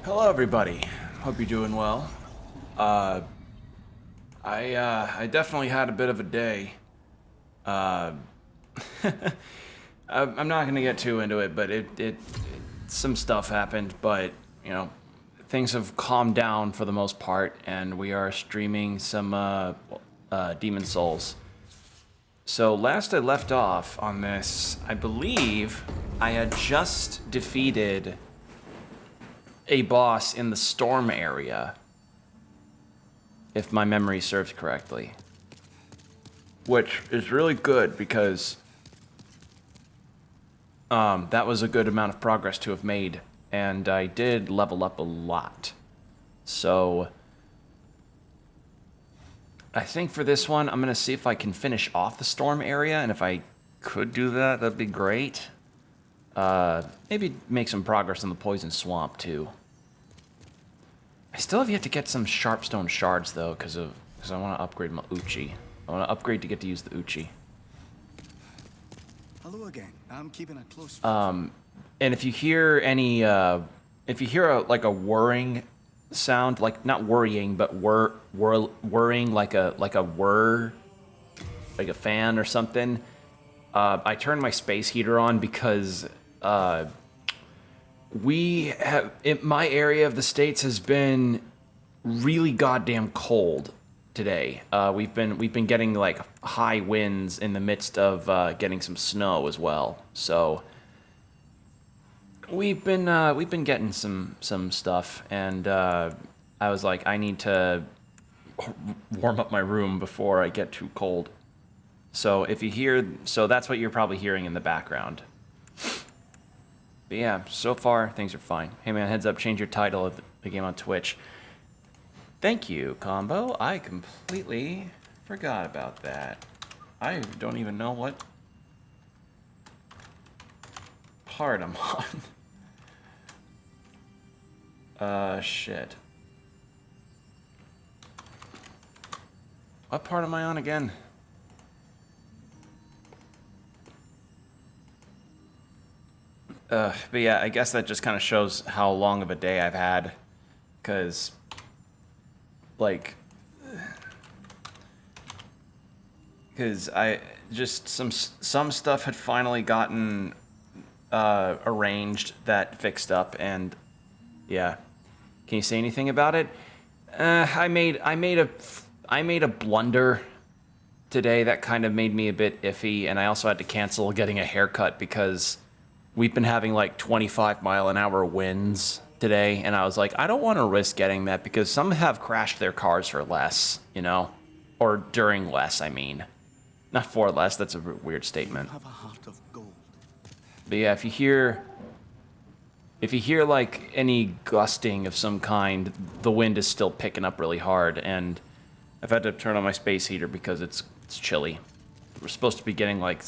Hello, everybody. Hope you're doing well. I definitely had a bit of a day. Uh, I'm not gonna get too into it, but some stuff happened, but you know, things have calmed down for the most part, and we are streaming some Demon Souls. So last I left off on this, I believe I had just defeated a boss in the storm area, if my memory serves correctly. Which is really good because that was a good amount of progress to have made, and I did level up a lot. So I think for this one, I'm gonna see if I can finish off the storm area, and if I could do that, that'd be great. Maybe make some progress in the poison swamp too. I still have yet to get some sharpstone shards though, because I want to upgrade my Uchi. I want to upgrade to get to use the Uchi. Hello again. I'm keeping a close. And if you hear any, if you hear like a whirring sound, like not worrying, but whirring, like a whir, like a fan or something. I turned my space heater on because my area of the States has been really goddamn cold today. We've been getting like high winds in the midst of getting some snow as well. So we've been getting some stuff, and I was like, I need to warm up my room before I get too cold. So that's what you're probably hearing in the background. But yeah, so far, things are fine. Hey man, heads up, change your title of the game on Twitch. Thank you, Combo. I completely forgot about that. I don't even know what part I'm on. Shit. What part am I on again? But yeah, I guess that just kind of shows how long of a day I've had, because, like, I just some stuff had finally gotten arranged that fixed up, and yeah, can you say anything about it? I made a blunder today that kind of made me a bit iffy, and I also had to cancel getting a haircut because we've been having like 25-mile-an-hour winds today, and I was like, I don't want to risk getting that because some have crashed their cars for less, you know? Or during less, I mean. Not for less, that's a weird statement. Have a heart of gold. But yeah, if you hear like any gusting of some kind, the wind is still picking up really hard, and I've had to turn on my space heater because it's chilly. We're supposed to be getting like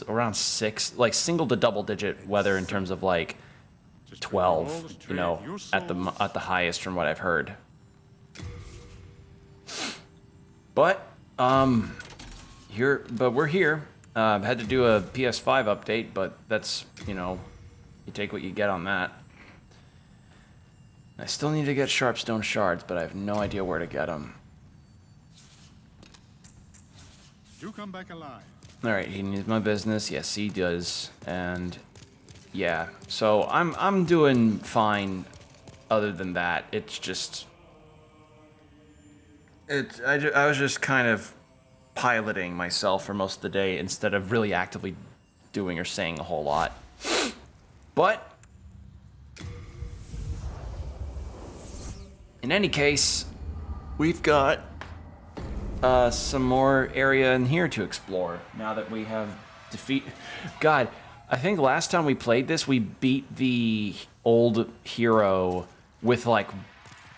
around 6, like single to double digit weather in terms of like 12, you know, at the highest from what I've heard. But we're here. Had to do a PS5 update, but that's, you know, you take what you get on that. I still need to get sharpstone shards, but I have no idea where to get them. You come back alive. Alright, he needs my business. Yes, he does. And yeah, so I'm doing fine other than that. It's just I was just kind of piloting myself for most of the day instead of really actively doing or saying a whole lot. But in any case, we've got some more area in here to explore now that we have God, I think last time we played this, we beat the old hero with like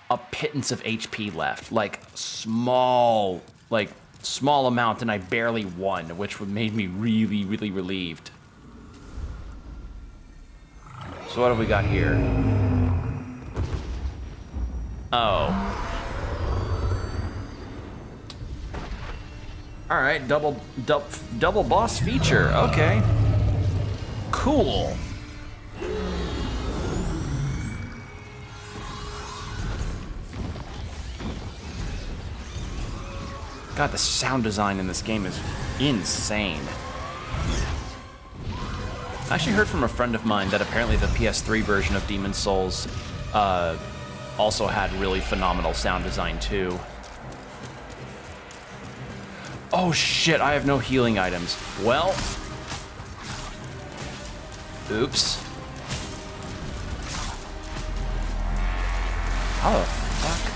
a pittance of HP left, like small amount, and I barely won, which made me really, really relieved. So what have we got here? Oh. All right, double boss feature. Okay. Cool. God, the sound design in this game is insane. I actually heard from a friend of mine that apparently the PS3 version of Demon's Souls also had really phenomenal sound design too. Oh shit, I have no healing items. Well, oops. How the fuck?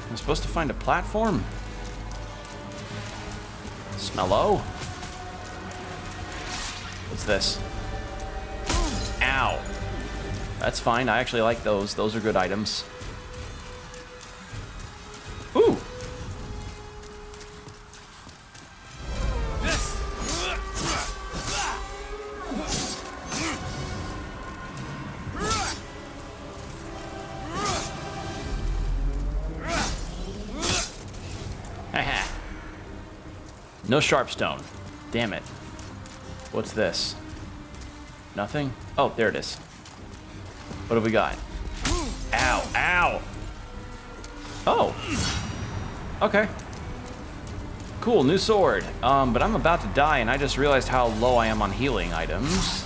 I'm supposed to find a platform? Smello? What's this? Ow. That's fine. I actually like those. Those are good items. Ooh. Haha. No sharpstone. Damn it. What's this? Nothing? Oh, there it is. What have we got? Ow, ow! Oh. Okay. Cool, new sword. But I'm about to die, and I just realized how low I am on healing items.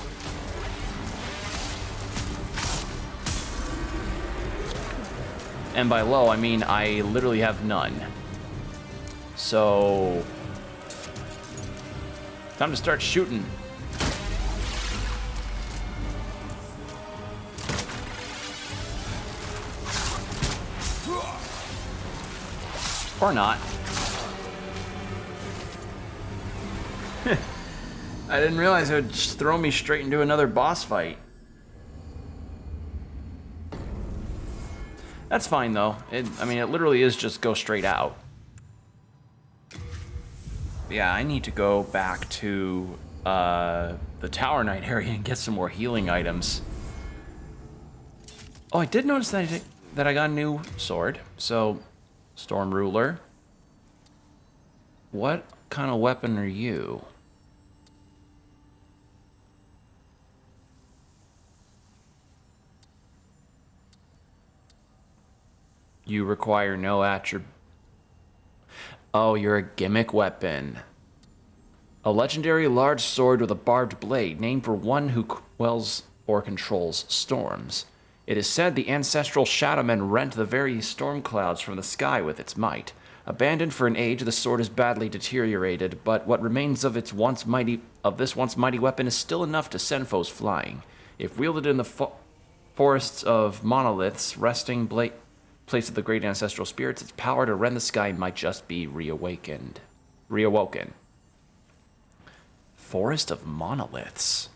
And by low, I mean I literally have none. So... time to start shooting. Or not. I didn't realize it would just throw me straight into another boss fight. That's fine though. I mean, it literally is just go straight out. Yeah, I need to go back to the Tower Knight area and get some more healing items. Oh, I did notice that I got a new sword. So, Storm Ruler. What kind of weapon are you? You require no attribute. Oh, you're a gimmick weapon. A legendary large sword with a barbed blade, named for one who quells or controls storms. It is said the ancestral Shadowmen rent the very storm clouds from the sky with its might. Abandoned for an age, the sword is badly deteriorated, but what remains of this once mighty weapon is still enough to send foes flying. If wielded in the forests of monoliths, resting place of the great ancestral spirits, its power to rend the sky might just be reawoken. Forest of monoliths.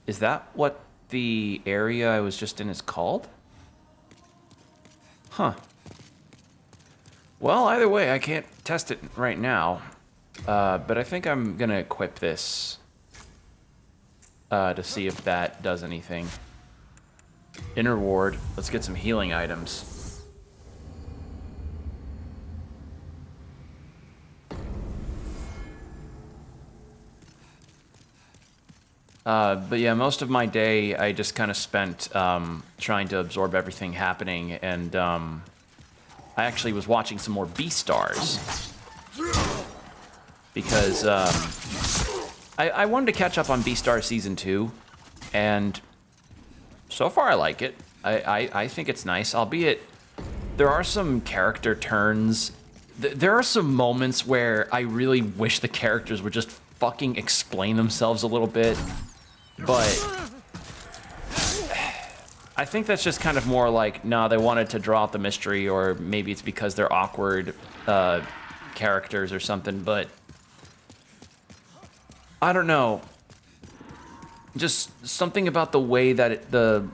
Is that what the area I was just in is called? Huh. Well, either way, I can't test it right now. But I think I'm gonna equip this to see if that does anything. Inner ward. Let's get some healing items. But yeah, most of my day I just kind of spent trying to absorb everything happening, and I actually was watching some more Beastars because I wanted to catch up on Beastars Season 2, and so far I like it. I think it's nice, albeit there are some character turns. There are some moments where I really wish the characters would just fucking explain themselves a little bit. But I think that's just kind of more like, nah, they wanted to draw out the mystery, or maybe it's because they're awkward characters or something, but I don't know. Just something about the way that I'm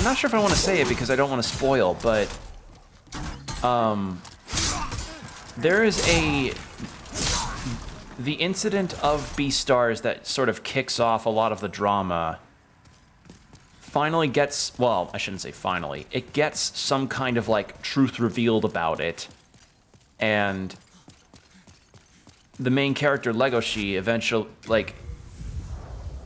not sure if I want to say it because I don't want to spoil, but there is the incident of Beastars that sort of kicks off a lot of the drama finally gets, well, I shouldn't say finally, it gets some kind of like truth revealed about it, and the main character Legoshi eventually, like,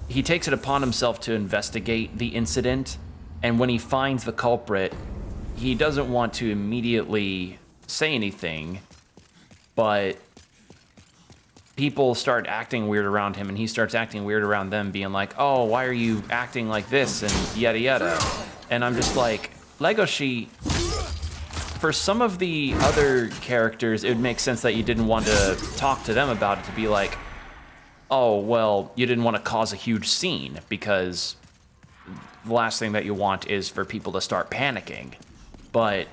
he takes it upon himself to investigate the incident, and when he finds the culprit, he doesn't want to immediately say anything, but people start acting weird around him, and he starts acting weird around them, being like, oh, why are you acting like this, and yada yada. And I'm just like, Legoshi, for some of the other characters, it would make sense that you didn't want to talk to them about it, to be like, oh, well, you didn't want to cause a huge scene, because the last thing that you want is for people to start panicking. But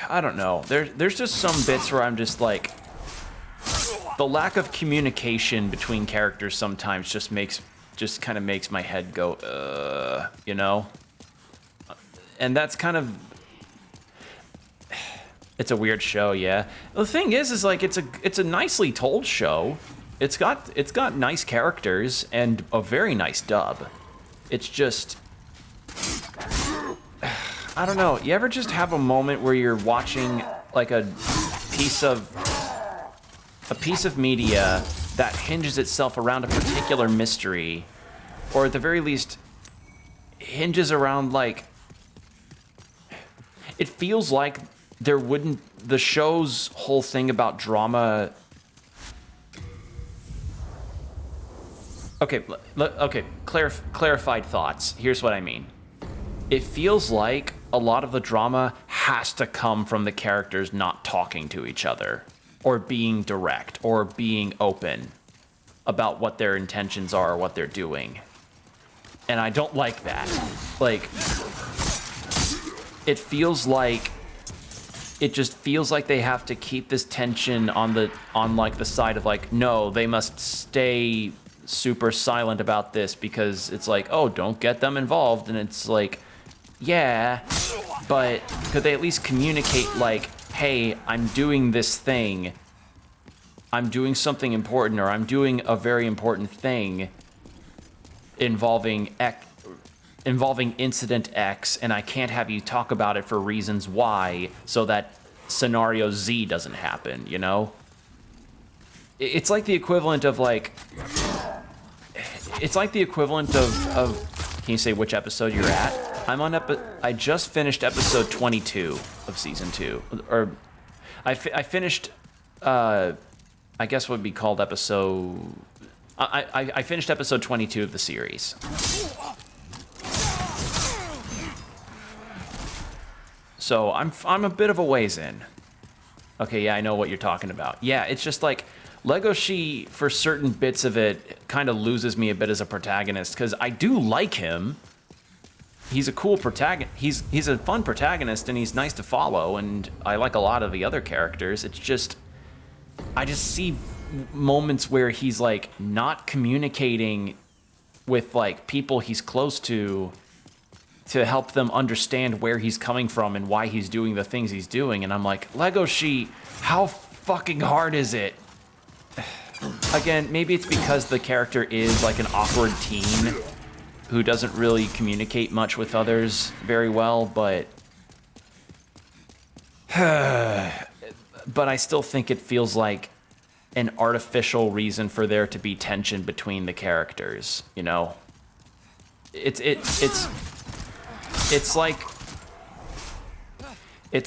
I don't know. There's just some bits where I'm just like, the lack of communication between characters sometimes just kind of makes my head go, you know? And that's kind of, it's a weird show, yeah. The thing is like it's a nicely told show. It's got nice characters and a very nice dub. It's just, I don't know. You ever just have a moment where you're watching like a piece of media that hinges itself around a particular mystery, or at the very least hinges around, like, it feels like the show's whole thing about drama. Okay, clarified thoughts. Here's what I mean. It feels like a lot of the drama has to come from the characters not talking to each other, or being direct, or being open about what their intentions are, or what they're doing. And I don't like that. Like, it just feels like they have to keep this tension on like the side of like, no, they must stay super silent about this, because it's like, oh, don't get them involved. And it's like, yeah, but could they at least communicate, like, hey, I'm doing this thing, I'm doing something important, or I'm doing a very important thing involving incident X, and I can't have you talk about it for reasons Y, so that scenario Z doesn't happen, you know? It's like the equivalent of, like, it's like the equivalent of can you say which episode you're at? I just finished episode 22 of season 2, or I finished, I guess what would be called episode, I finished episode 22 of the series. So I'm a bit of a ways in. Okay, yeah, I know what you're talking about. Yeah, it's just like, Legoshi, for certain bits of it, kind of loses me a bit as a protagonist, because I do like him. He's a cool protagonist. He's a fun protagonist, and he's nice to follow, and I like a lot of the other characters. It's just, I just see moments where he's like not communicating with like people he's close to help them understand where he's coming from and why he's doing the things he's doing. And I'm like, Legoshi, how fucking hard is it? Again, maybe it's because the character is like an awkward teen who doesn't really communicate much with others very well, but I still think it feels like an artificial reason for there to be tension between the characters, you know? It's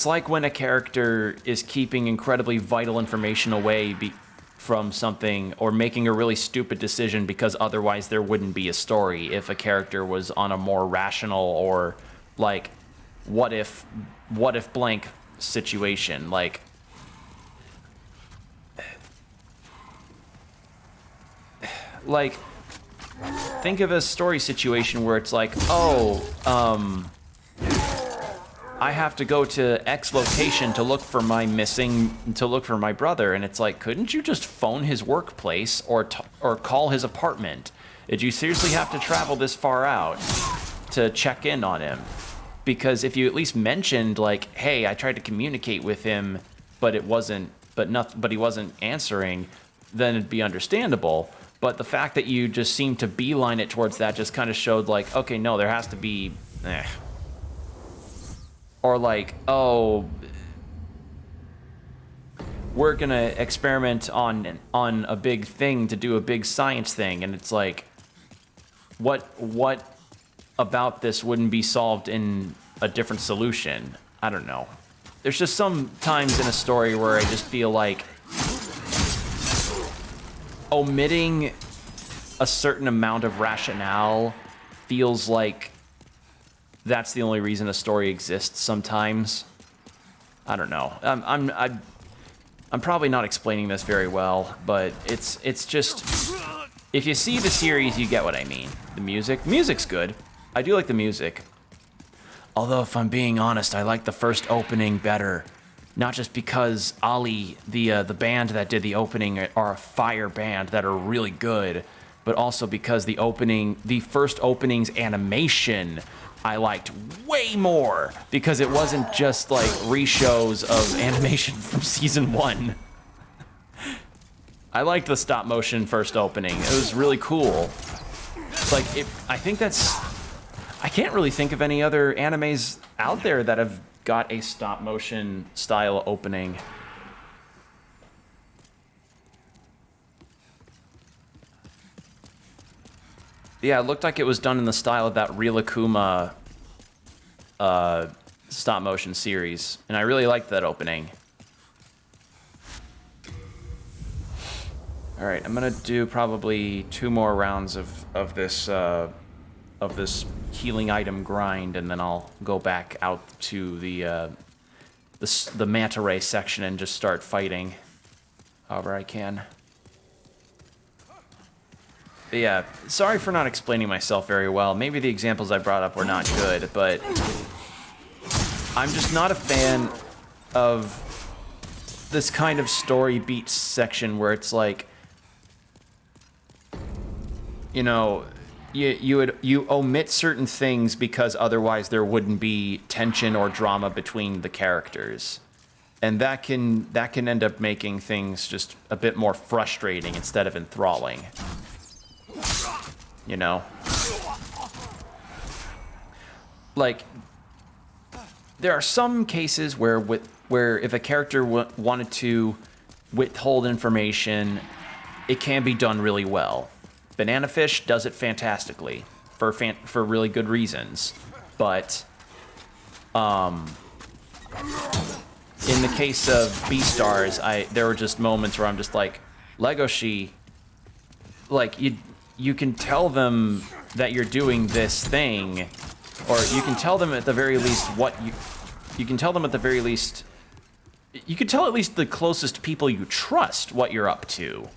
like when a character is keeping incredibly vital information away from something, or making a really stupid decision because otherwise there wouldn't be a story if a character was on a more rational, or like, what if blank situation. Like, think of a story situation where it's like, oh, I have to go to X location to look for my brother, and it's like, couldn't you just phone his workplace or call his apartment? Did you seriously have to travel this far out to check in on him? Because if you at least mentioned, like, hey, I tried to communicate with him, but he wasn't answering, then it'd be understandable. But the fact that you just seemed to beeline it towards that just kind of showed, like, okay, no, there has to be, Or like, oh, we're gonna experiment on a big thing to do a big science thing, and it's like, what about this wouldn't be solved in a different solution? I don't know. There's just some times in a story where I just feel like omitting a certain amount of rationale feels like that's the only reason a story exists sometimes. I don't know. I'm probably not explaining this very well, but it's just, if you see the series, you get what I mean. The music's good. I do like the music. Although, if I'm being honest, I like the first opening better. Not just because Ali, the band that did the opening, are a fire band that are really good, but also because the first opening's animation I liked way more, because it wasn't just like reshows of animation from season 1. I liked the stop motion first opening. It was really cool. Like, I think that's... I can't really think of any other animes out there that have got a stop motion style opening. Yeah, it looked like it was done in the style of that Real Akuma stop motion series, and I really liked that opening. All right, I'm gonna do probably 2 more rounds of this healing item grind, and then I'll go back out to the manta ray section and just start fighting however I can. But yeah, sorry for not explaining myself very well. Maybe the examples I brought up were not good, but I'm just not a fan of this kind of story beat section where it's like, you know, you omit certain things because otherwise there wouldn't be tension or drama between the characters. And that can end up making things just a bit more frustrating instead of enthralling. You know? Like, there are some cases where if a character wanted to withhold information, it can be done really well. Banana Fish does it fantastically for really good reasons, but in the case of Beastars, there were just moments where I'm just like, Legoshi, like you can tell them that you're doing this thing, or you can tell them at the very least you can tell them at the very least, you can tell at least the closest people you trust what you're up to.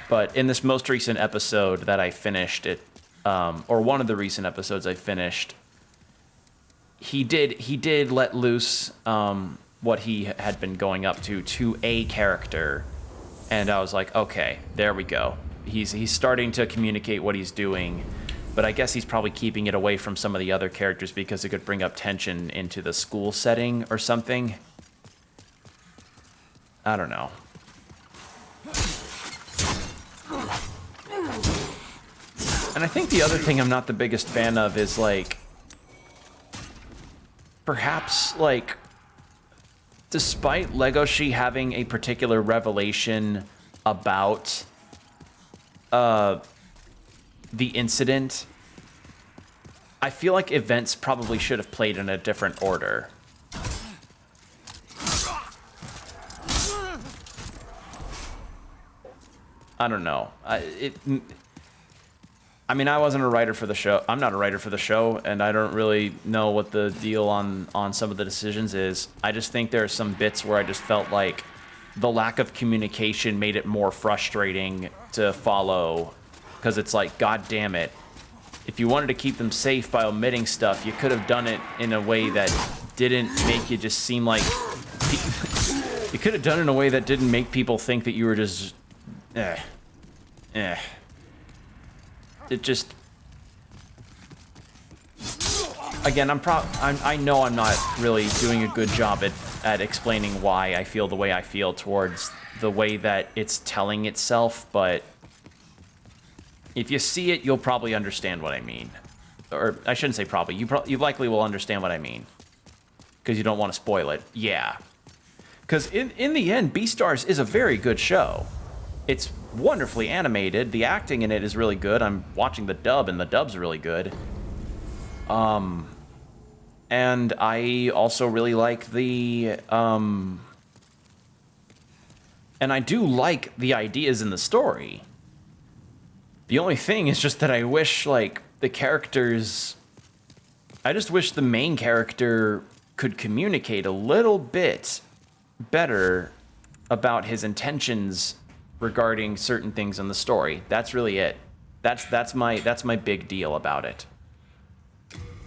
But in this most recent episode that I finished, or one of the recent episodes I finished, he did let loose what he had been going up to a character, and I was like, okay, there we go. He's starting to communicate what he's doing, but I guess he's probably keeping it away from some of the other characters because it could bring up tension into the school setting or something. I don't know. And I think the other thing I'm not the biggest fan of is, like, perhaps, like, despite Legoshi having a particular revelation about the incident, I feel like events probably should have played in a different order. I don't know. I mean, I wasn't a writer for the show. I'm not a writer for the show, and I don't really know what the deal on some of the decisions is. I just think there are some bits where I just felt like the lack of communication made it more frustrating to follow, because it's like, God damn it. If you wanted to keep them safe by omitting stuff, you could have done it in a way that didn't make you just seem like... You could have done it in a way that didn't make people think that you were just... It just... Again, I know I'm not really doing a good job at explaining why I feel the way I feel towards the way that it's telling itself, but if you see it, you'll probably understand what I mean. Or, I shouldn't say probably, you likely will understand what I mean. Because you don't want to spoil it. Yeah. Because in the end, Beastars is a very good show. It's wonderfully animated. The acting in it is really good. I'm watching the dub, and the dub's really good. And I also really like the... and I do like the ideas in the story. The only thing is just that I wish, like, the characters... I just wish the main character could communicate a little bit better about his intentions regarding certain things in the story. That's really it. That's my big deal about it.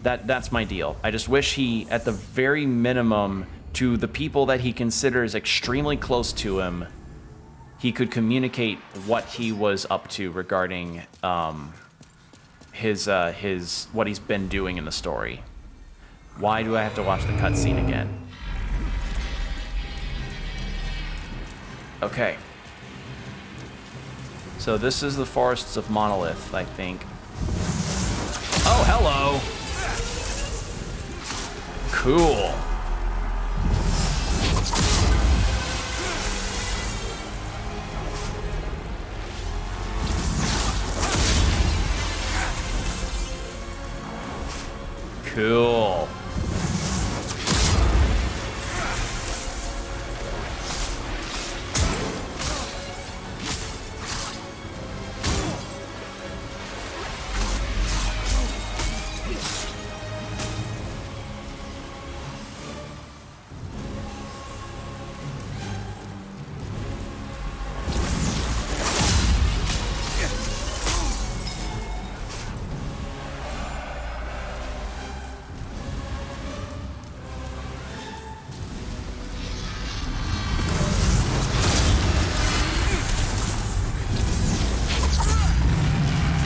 That's my deal. I just wish he, at the very minimum, to the people that he considers extremely close to him, he could communicate what he was up to regarding his what he's been doing in the story. Why do I have to watch the cutscene again? Okay. So this is the Forests of Monolith, I think. Oh, hello! Cool. Cool.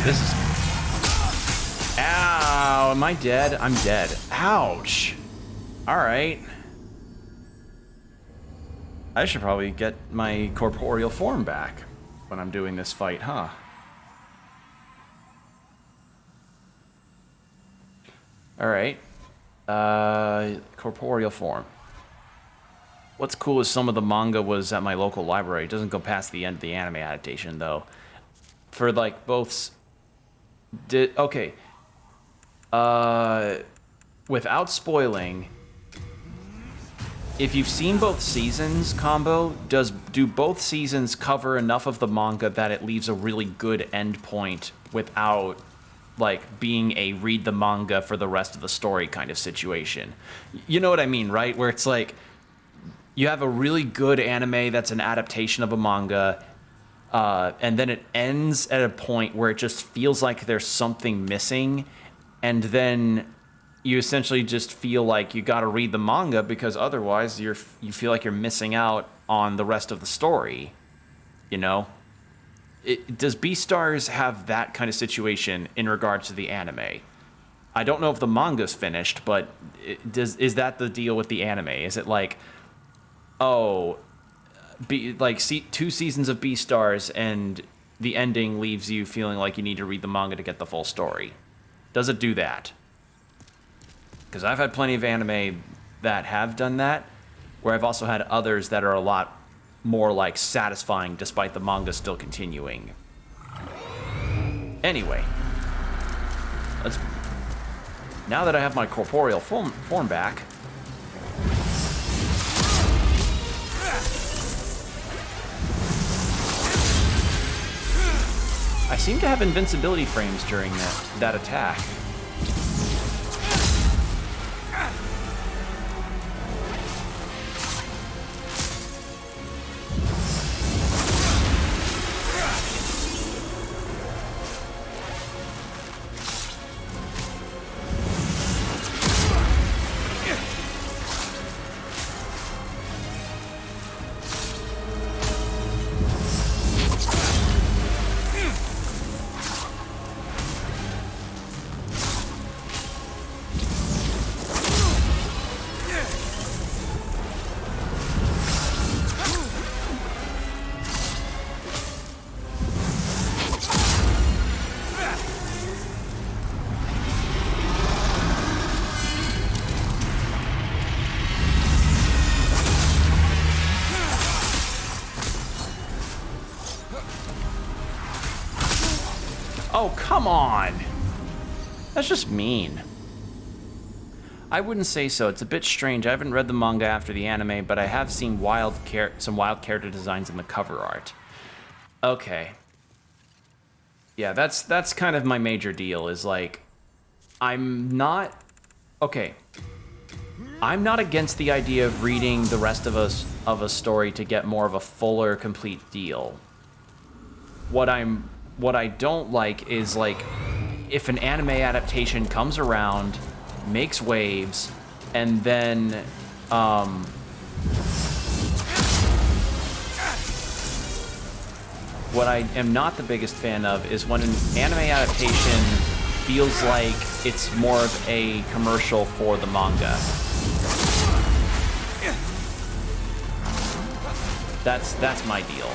This is... Ow, am I dead? I'm dead. Ouch. Alright. I should probably get my corporeal form back when I'm doing this fight, huh? Alright. Corporeal form. What's cool is some of the manga was at my local library. It doesn't go past the end of the anime adaptation, though. For, like, both... Okay. Without spoiling, if you've seen both seasons, Combo, do both seasons cover enough of the manga that it leaves a really good end point without, like, being a read the manga for the rest of the story kind of situation? You know what I mean, right? Where it's like, you have a really good anime that's an adaptation of a manga, and then it ends at a point where it just feels like there's something missing, and then you essentially just feel like you gotta read the manga because otherwise you feel like you're missing out on the rest of the story, you know? Does Beastars have that kind of situation in regards to the anime? I don't know if the manga's finished, but is that the deal with the anime? Is it like, oh... two seasons of Beastars and the ending leaves you feeling like you need to read the manga to get the full story? Does it do that? Because I've had plenty of anime that have done that, where I've also had others that are a lot more, like, satisfying despite the manga still continuing. Anyway. Now that I have my corporeal form back... I seem to have invincibility frames during that attack. Oh, come on. That's just mean. I wouldn't say so. It's a bit strange. I haven't read the manga after the anime, but I have seen some wild character designs in the cover art. Okay. Yeah, that's kind of my major deal, is like, I'm not against the idea of reading the rest of a story to get more of a fuller, complete deal. What I don't like is, like, if an anime adaptation comes around, makes waves, and then what I am not the biggest fan of is when an anime adaptation feels like it's more of a commercial for the manga. That's my deal.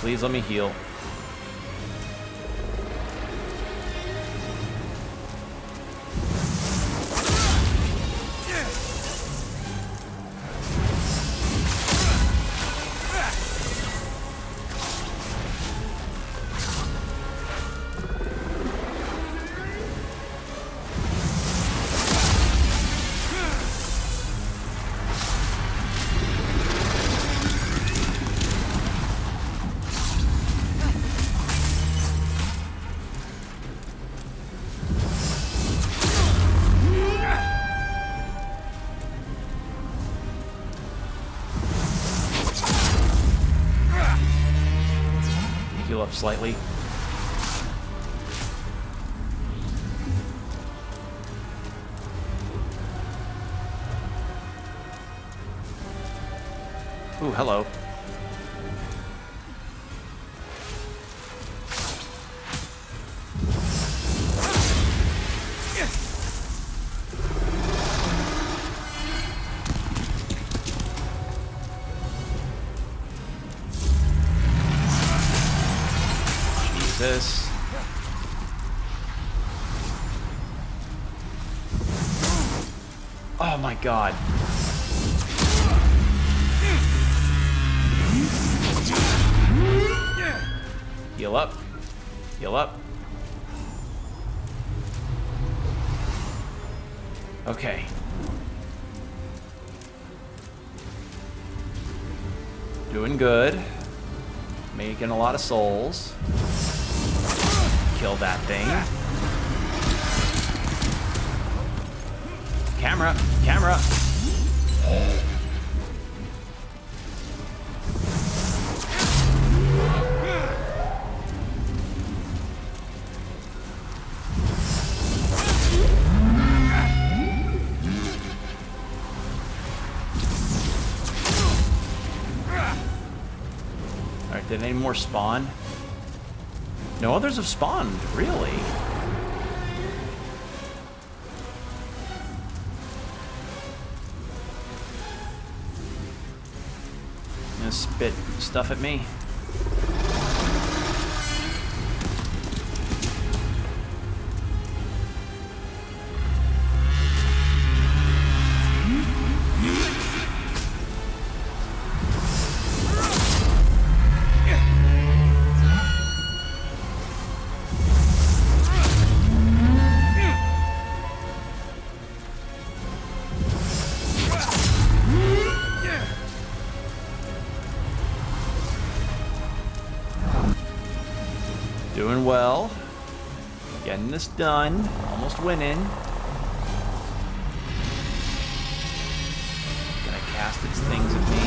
Please let me heal. Heal up slightly. Ooh, hello. Jesus. Oh my God. Heal up. Heal up. Okay. Doing good. Making a lot of souls. Kill that thing. Camera! Camera! Alright, did any more spawn? No others have spawned, really? Gonna spit stuff at me. Doing well. Getting this done. Almost winning. Gonna cast its things at me.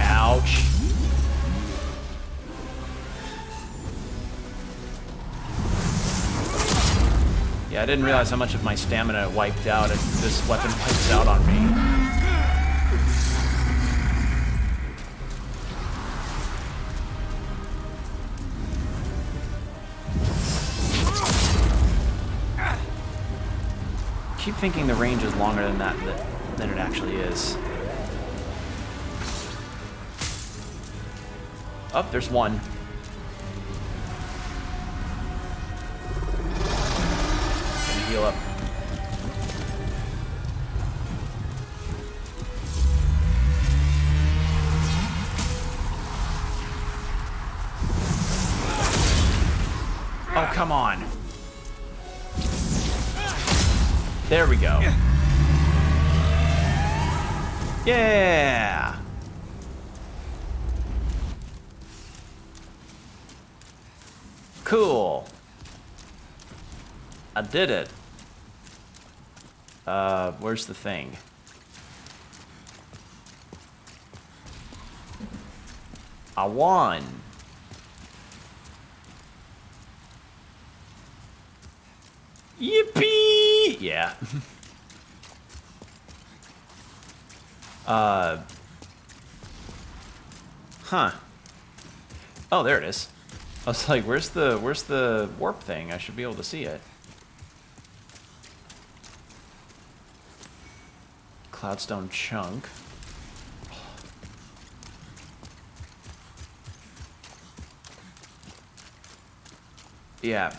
Ouch. Yeah, I didn't realize how much of my stamina wiped out if this weapon wipes out on me. I keep thinking the range is longer than than it actually is. Oh, there's one. heal up. Oh, come on. There we go. Yeah. Cool. I did it. Where's the thing? I won. Yippee! Yeah. Huh. Oh, there it is. I was like, where's the warp thing? I should be able to see it. Cloudstone chunk. Yeah,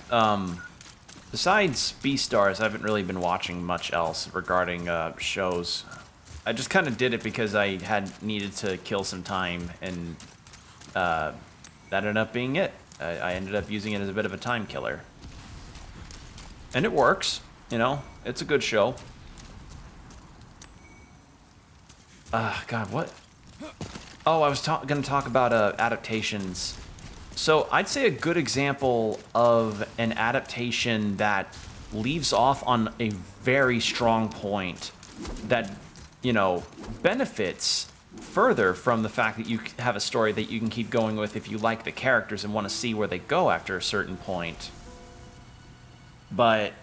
besides Beastars, I haven't really been watching much else regarding shows. I just kind of did it because I had needed to kill some time, and that ended up being it. I ended up using it as a bit of a time killer. And it works, you know, it's a good show. God, what? Oh, I was gonna talk about adaptations. So I'd say a good example of an adaptation that leaves off on a very strong point that, you know, benefits further from the fact that you have a story that you can keep going with if you like the characters and want to see where they go after a certain point. But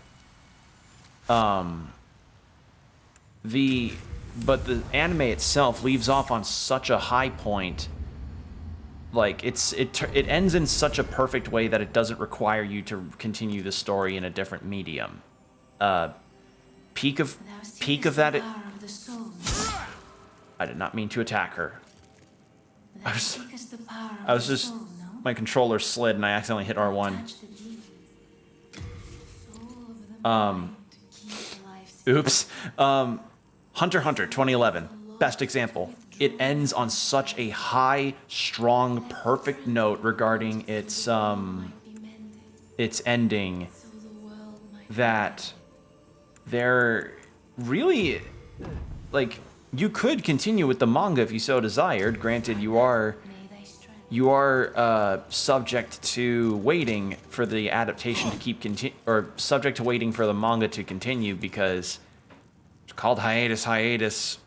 the anime itself leaves off on such a high point. Like it ends in such a perfect way that it doesn't require you to continue the story in a different medium. Peak of that. I did not mean to attack her. I was just, my controller slid and I accidentally hit R1. Oops. Hunter x Hunter 2011, best example. It ends on such a high, strong, perfect note regarding its ending that they're really, like, you could continue with the manga if you so desired. Granted, you are subject to waiting for the adaptation to keep or subject to waiting for the manga to continue because it's called hiatus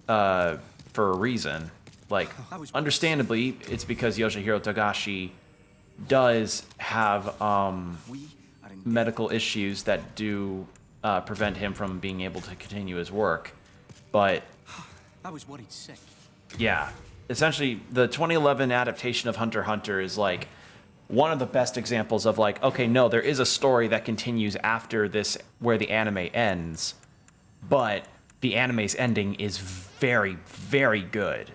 for a reason. Like, understandably, it's because Yoshihiro Togashi does have medical issues that do prevent him from being able to continue his work. But I was worried sick. Yeah, essentially, the 2011 adaptation of Hunter x Hunter is like one of the best examples of like, okay, no, there is a story that continues after this where the anime ends, but the anime's ending is very, very good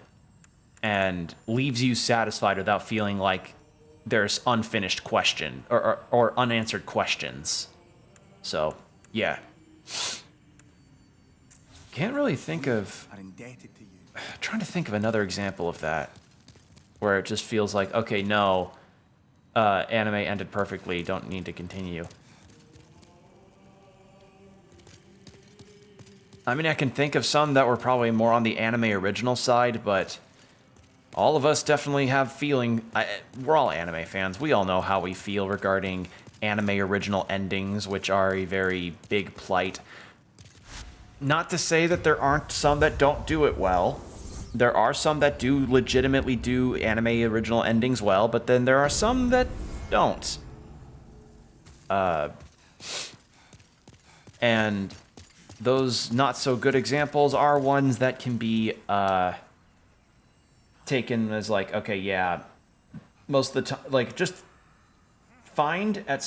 and leaves you satisfied without feeling like there's unfinished question or unanswered questions. So, yeah. Can't really think of... Are indebted to you. I'm trying to think of another example of that, where it just feels like, okay, no, anime ended perfectly, don't need to continue. I mean, I can think of some that were probably more on the anime original side, but all of us definitely have feeling... we're all anime fans. We all know how we feel regarding anime original endings, which are a very big plight. Not to say that there aren't some that don't do it well. There are some that do legitimately do anime original endings well, but then there are some that don't. And those not so good examples are ones that can be taken as like, okay, yeah, most of the time, like, just find at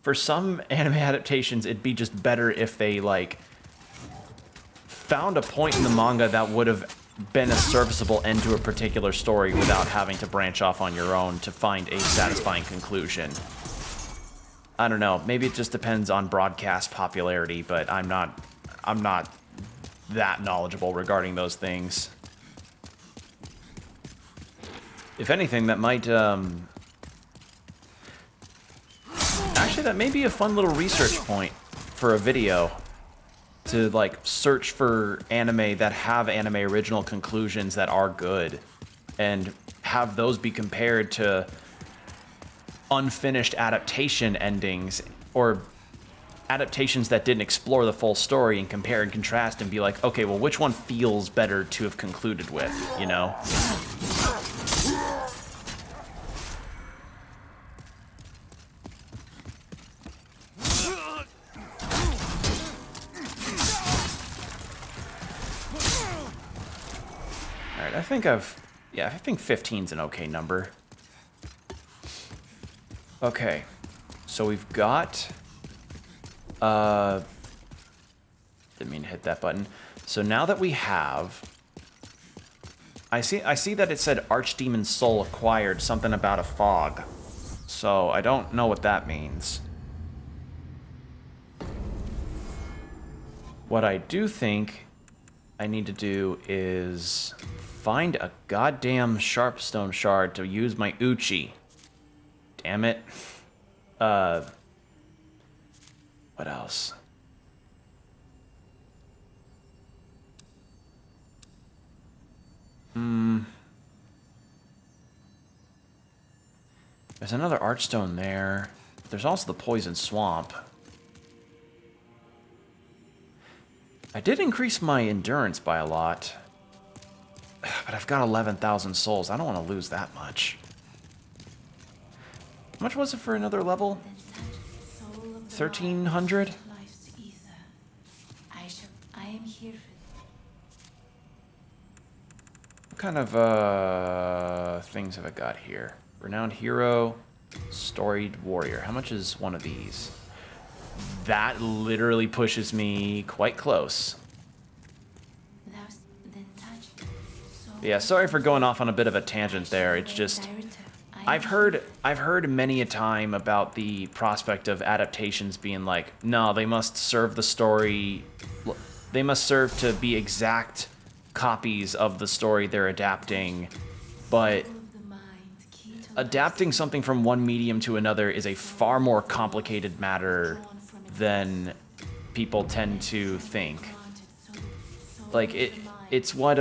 for some anime adaptations, it'd be just better if they, like, found a point in the manga that would have been a serviceable end to a particular story without having to branch off on your own to find a satisfying conclusion. I don't know. Maybe it just depends on broadcast popularity, but I'm not that knowledgeable regarding those things. If anything, that might actually, that may be a fun little research point for a video. To, like, search for anime that have anime original conclusions that are good. And have those be compared to unfinished adaptation endings. Or adaptations that didn't explore the full story, and compare and contrast and be like, okay, well, which one feels better to have concluded with, you know? Alright, I think I think 15's an okay number. Okay, so we've got, didn't mean to hit that button. So now that we have, I see that it said Archdemon Soul acquired, something about a fog. So I don't know what that means. What I do think I need to do is find a goddamn Sharpstone shard to use my Uchi. Damn it. What else? There's another Archstone there. There's also the Poison Swamp. I did increase my endurance by a lot. But I've got 11,000 souls. I don't want to lose that much. How much was it for another level? 1,300? What kind of things have I got here? Renowned Hero, Storied Warrior. How much is one of these? That literally pushes me quite close. Yeah, sorry for going off on a bit of a tangent there. It's just, I've heard many a time about the prospect of adaptations being like, no, they must serve the story, they must serve to be exact copies of the story they're adapting, but adapting something from one medium to another is a far more complicated matter than people tend to think. Like, it's what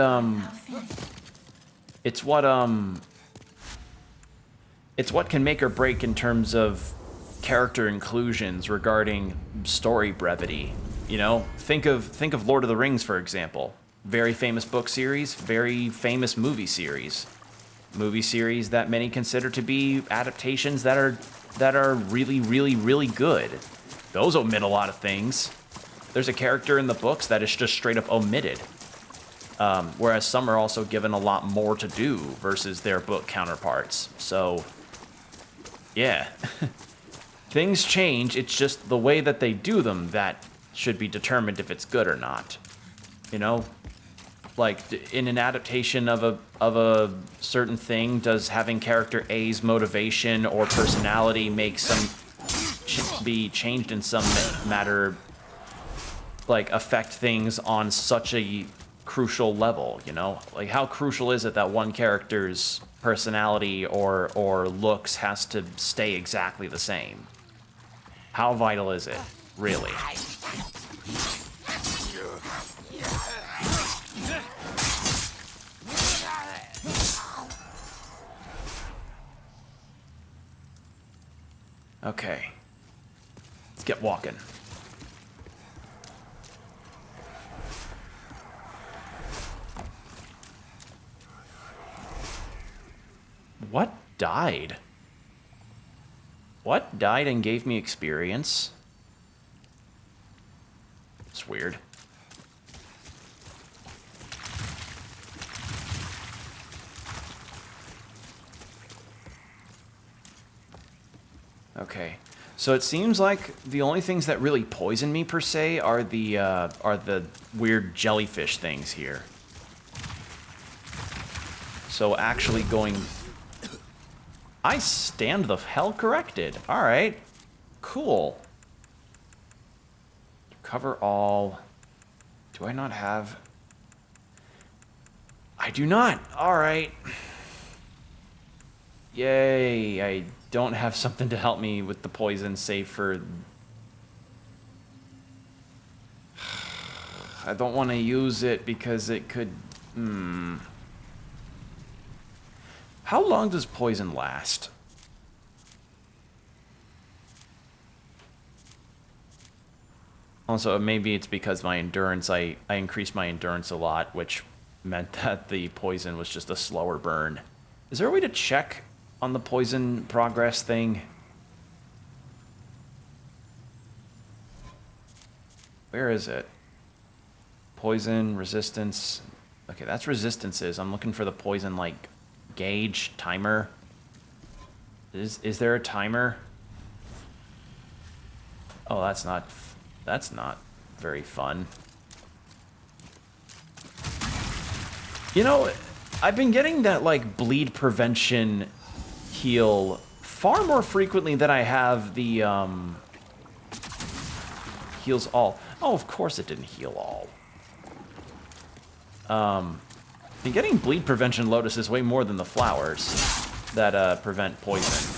can make or break in terms of character inclusions regarding story brevity. You know, think of Lord of the Rings, for example. Very famous book series, very famous movie series. Movie series that many consider to be adaptations that are really, really, really good. Those omit a lot of things. There's a character in the books that is just straight up omitted. Whereas some are also given a lot more to do versus their book counterparts. So, yeah. Things change, it's just the way that they do them that should be determined if it's good or not. You know? Like, in an adaptation of a certain thing, does having character A's motivation or personality make some be changed in some matter, like, affect things on such a crucial level, you know? Like, how crucial is it that one character's personality or looks has to stay exactly the same? How vital is it, really? Okay. Let's get walking. What died? What died and gave me experience? It's weird. Okay, so it seems like the only things that really poison me per se are the weird jellyfish things here. So actually going, I stand the hell corrected. All right, Cool. Cover all. Do I not have... I do not. All right. Yay. I don't have something to help me with the poison, save for... I don't want to use it because it could... How long does poison last? Also, maybe it's because my endurance, I increased my endurance a lot, which meant that the poison was just a slower burn. Is there a way to check on the poison progress thing? Where is it? Poison, resistance. Okay, that's resistances. I'm looking for the poison, like, gauge, timer. Is there a timer? Oh, that's not very fun. You know, I've been getting that, like, bleed prevention heal far more frequently than I have the, heals all. Oh, of course it didn't heal all. Been getting bleed prevention lotuses way more than the flowers that, prevent poison.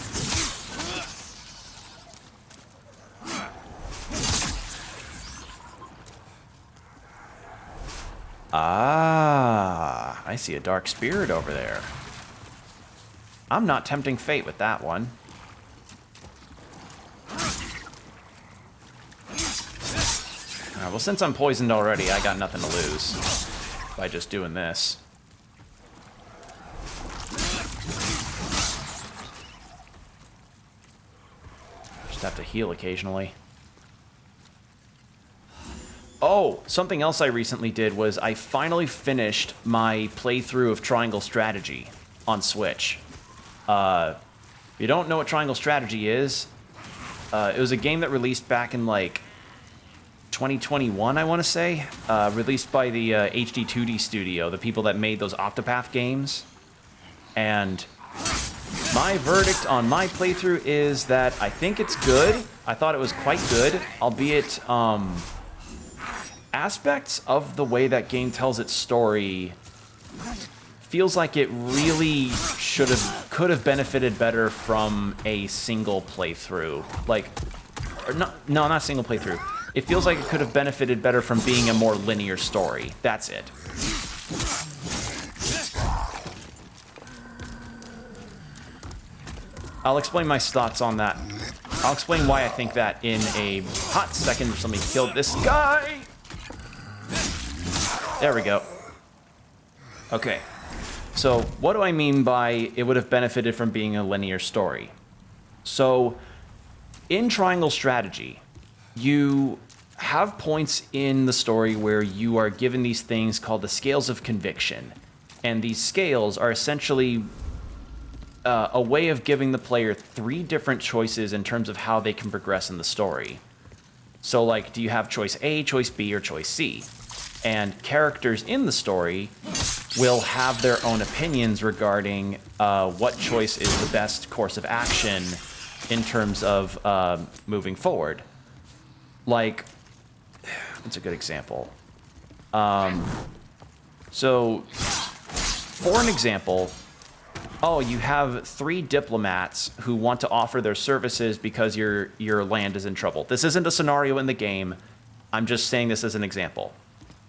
Ah, I see a dark spirit over there. I'm not tempting fate with that one. Alright, well, since I'm poisoned already, I got nothing to lose by just doing this. Just have to heal occasionally. Oh, something else I recently did was I finally finished my playthrough of Triangle Strategy on Switch. If you don't know what Triangle Strategy is, it was a game that released back in, like, 2021, I want to say. Released by the HD2D studio, the people that made those Octopath games. And my verdict on my playthrough is that I think it's good. I thought it was quite good, albeit, aspects of the way that game tells its story feels like it really could have benefited better from a single playthrough. Like, or not single playthrough. It feels like it could have benefited better from being a more linear story. That's it. I'll explain my thoughts on that. I'll explain why I think that in a hot second. Somebody killed this guy. There we go. Okay. So, what do I mean by it would have benefited from being a linear story? So, in Triangle Strategy, you have points in the story where you are given these things called the Scales of Conviction. And these scales are essentially a way of giving the player 3 different choices in terms of how they can progress in the story. So, like, do you have choice A, choice B, or choice C? And characters in the story will have their own opinions regarding what choice is the best course of action in terms of moving forward. Like, what's a good example? So, for an example, you have 3 diplomats who want to offer their services because your land is in trouble. This isn't a scenario in the game. I'm just saying this as an example.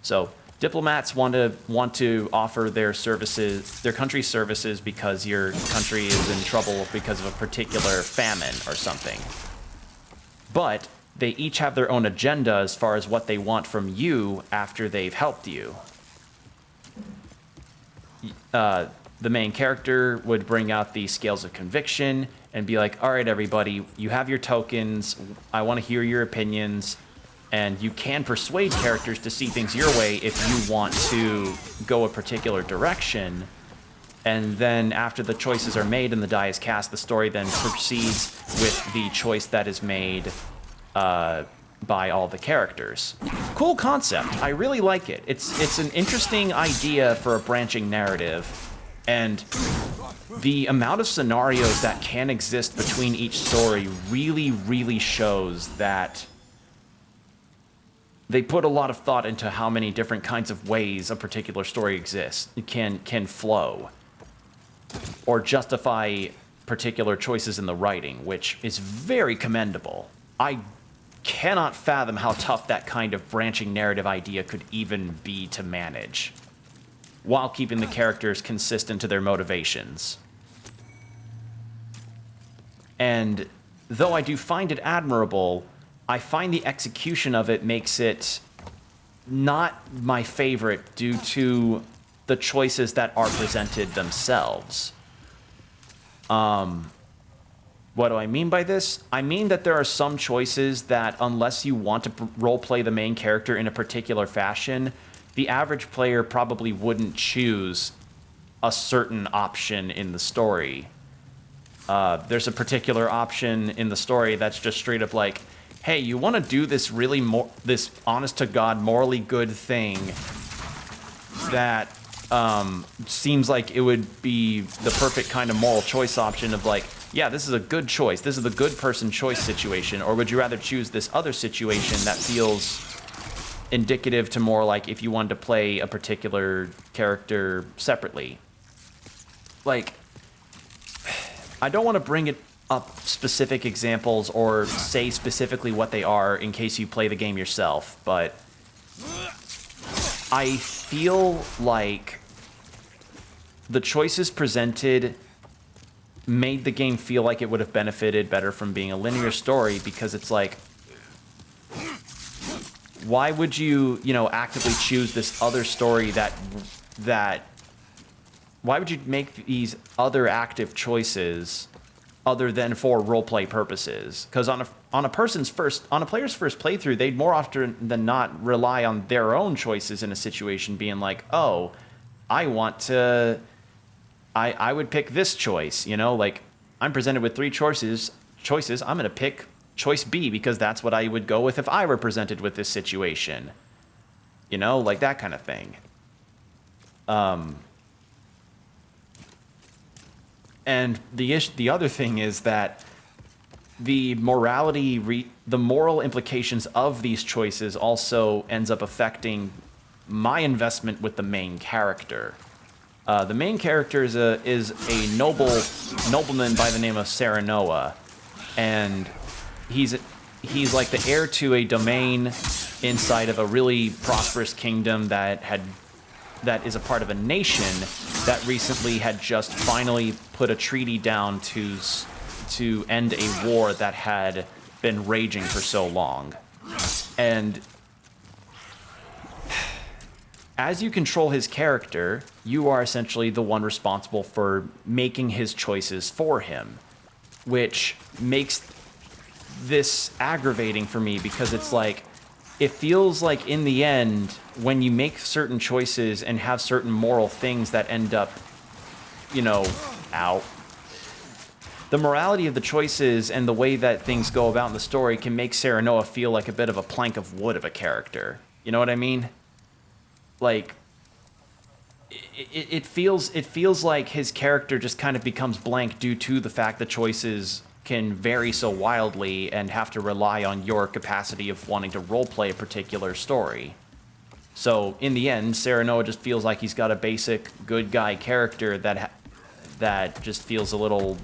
So, diplomats want to offer their services, their country's services, because your country is in trouble because of a particular famine or something. But they each have their own agenda as far as what they want from you after they've helped you. The main character would bring out the Scales of Conviction and be like, all right, everybody, you have your tokens. I want to hear your opinions. And you can persuade characters to see things your way if you want to go a particular direction. And then after the choices are made and the die is cast, the story then proceeds with the choice that is made by all the characters. Cool concept. I really like it. It's an interesting idea for a branching narrative. And the amount of scenarios that can exist between each story really, really shows that they put a lot of thought into how many different kinds of ways a particular story exists, can flow, or justify particular choices in the writing, which is very commendable. I cannot fathom how tough that kind of branching narrative idea could even be to manage, while keeping the characters consistent to their motivations. And though I do find it admirable, I find the execution of it makes it not my favorite due to the choices that are presented themselves. What do I mean by this? I mean that there are some choices that, unless you want to roleplay the main character in a particular fashion, the average player probably wouldn't choose a certain option in the story. There's a particular option in the story that's just straight up like, hey, you want to do this this honest-to-God, morally good thing that seems like it would be the perfect kind of moral choice option of like, yeah, this is a good choice. This is the good person choice situation. Or would you rather choose this other situation that feels indicative to more like if you wanted to play a particular character separately? Like, I don't want to bring it up specific examples or say specifically what they are in case you play the game yourself, but I feel like the choices presented made the game feel like it would have benefited better from being a linear story, because it's like, why would you, actively choose this other story why would you make these other active choices other than for roleplay purposes? Because on a player's first playthrough, they'd more often than not rely on their own choices in a situation, being like, oh, I would pick this choice, like I'm presented with three choices, I'm going to pick choice B because that's what I would go with if I were presented with this situation. Like that kind of thing. And the other thing is that the moral implications of these choices also ends up affecting my investment with the main character. The main character is a nobleman by the name of Serenoa, and he's like the heir to a domain inside of a really prosperous kingdom that is a part of a nation that recently had just finally put a treaty down to end a war that had been raging for so long. And as you control his character, you are essentially the one responsible for making his choices for him, which makes this aggravating for me, because it's like, it feels like in the end, when you make certain choices and have certain moral things that end up, out, the morality of the choices and the way that things go about in the story can make Serenoa feel like a bit of a plank of wood of a character. You know what I mean? Like, it feels like his character just kind of becomes blank due to the fact that choices can vary so wildly and have to rely on your capacity of wanting to roleplay a particular story. So in the end, Serenoa just feels like he's got a basic good guy character that just feels a little,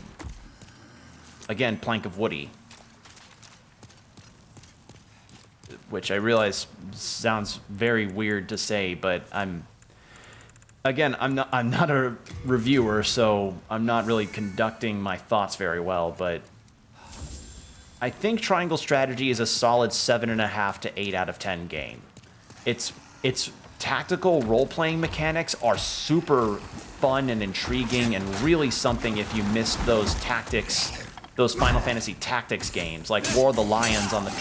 again, plank of woody. Which I realize sounds very weird to say, but I'm not a reviewer, so I'm not really conducting my thoughts very well, but I think Triangle Strategy is a solid 7.5 to 8 out of 10 game. Its tactical role-playing mechanics are super fun and intriguing, and really something if you missed those Final Fantasy Tactics games, like War of the Lions on the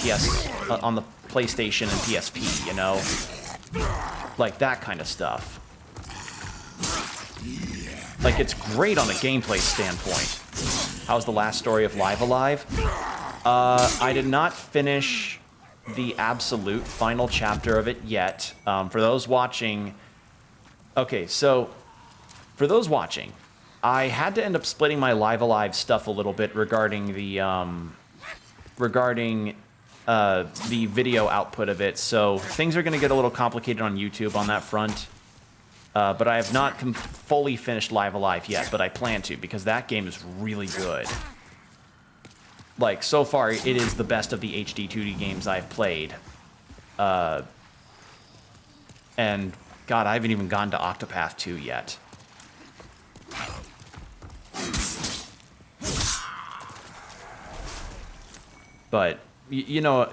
PlayStation and PSP, like that kind of stuff. Like, it's great on a gameplay standpoint. How's the last story of Live Alive? I did not finish the absolute final chapter of it yet. For those watching, I had to end up splitting my Live Alive stuff a little bit regarding the video output of it, so things are going to get a little complicated on YouTube on that front. But I have not fully finished Live Alive yet, but I plan to, because that game is really good. Like, so far, it is the best of the HD 2D games I've played. And, God, I haven't even gone to Octopath 2 yet. But, you know,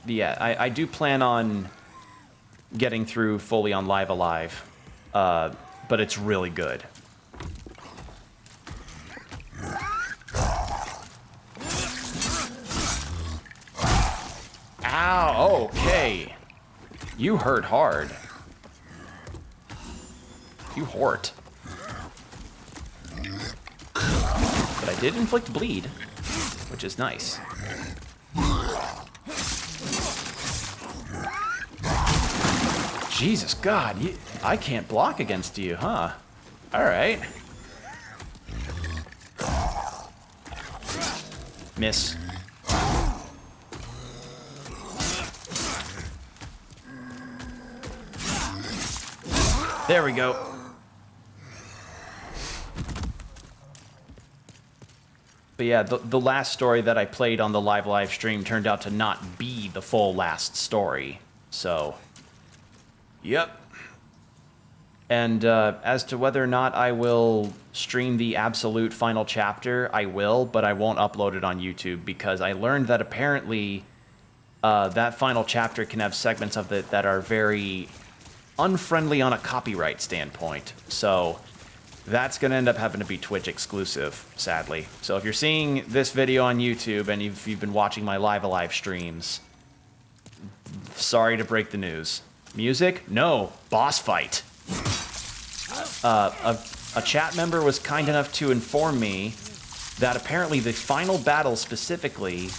yeah, I do plan on getting through fully on Live Alive. But it's really good. Ow, okay. You hurt hard. You hort. But I did inflict bleed, which is nice. Jesus, God, I can't block against you, huh? Alright. Miss. There we go. But yeah, the last story that I played on the live stream turned out to not be the full last story. So, yep. And as to whether or not I will stream the absolute final chapter, I will, but I won't upload it on YouTube because I learned that apparently that final chapter can have segments of it that are very unfriendly on a copyright standpoint. So that's going to end up having to be Twitch exclusive, sadly. So if you're seeing this video on YouTube and you've been watching my Live Alive streams, sorry to break the news. Music? No. Boss fight. A chat member was kind enough to inform me that apparently the final battle specifically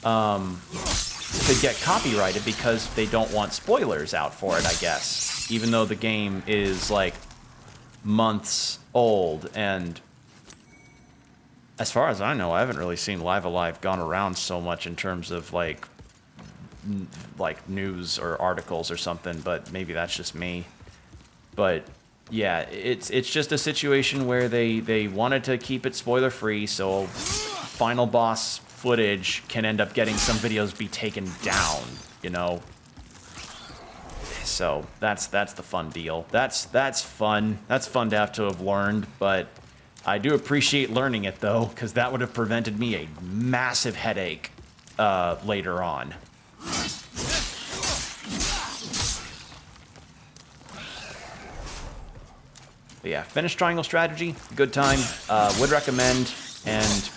could get copyrighted because they don't want spoilers out for it, I guess. Even though the game is, like, months old, and as far as I know, I haven't really seen Live Alive gone around so much in terms of, like news or articles or something, but maybe that's just me. But yeah, it's just a situation where they wanted to keep it spoiler free, so final boss footage can end up getting some videos be taken down, you know. So that's the fun deal. That's fun. That's fun to have learned, but I do appreciate learning it though, because that would have prevented me a massive headache later on. But yeah, finished Triangle Strategy, good time, would recommend, and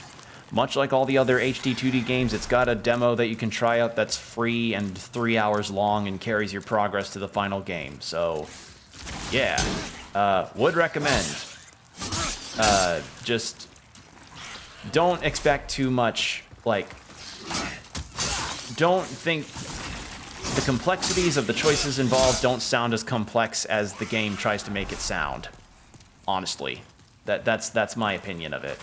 much like all the other HD 2D games, it's got a demo that you can try out that's free and 3 hours long and carries your progress to the final game. So, yeah, would recommend. Just don't expect too much, like, don't think the complexities of the choices involved don't sound as complex as the game tries to make it sound. Honestly, that's my opinion of it.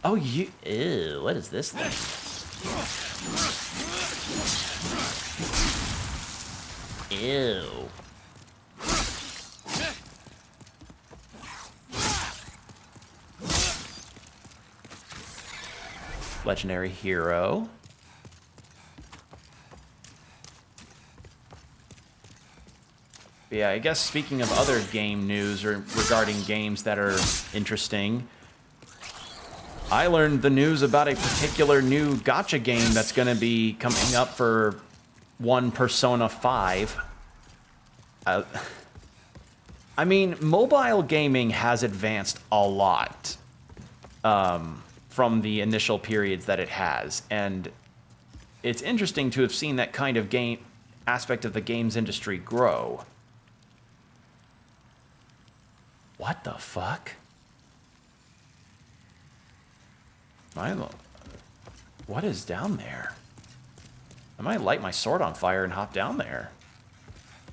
Oh, ew, what is this thing? Ew. Legendary hero. But yeah, I guess speaking of other game news or regarding games that are interesting, I learned the news about a particular new gacha game that's going to be coming up for one Persona 5. I mean, mobile gaming has advanced a lot from the initial periods that it has, and it's interesting to have seen that kind of game aspect of the games industry grow. What the fuck? What is down there? I might light my sword on fire and hop down there.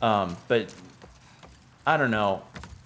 But I don't know.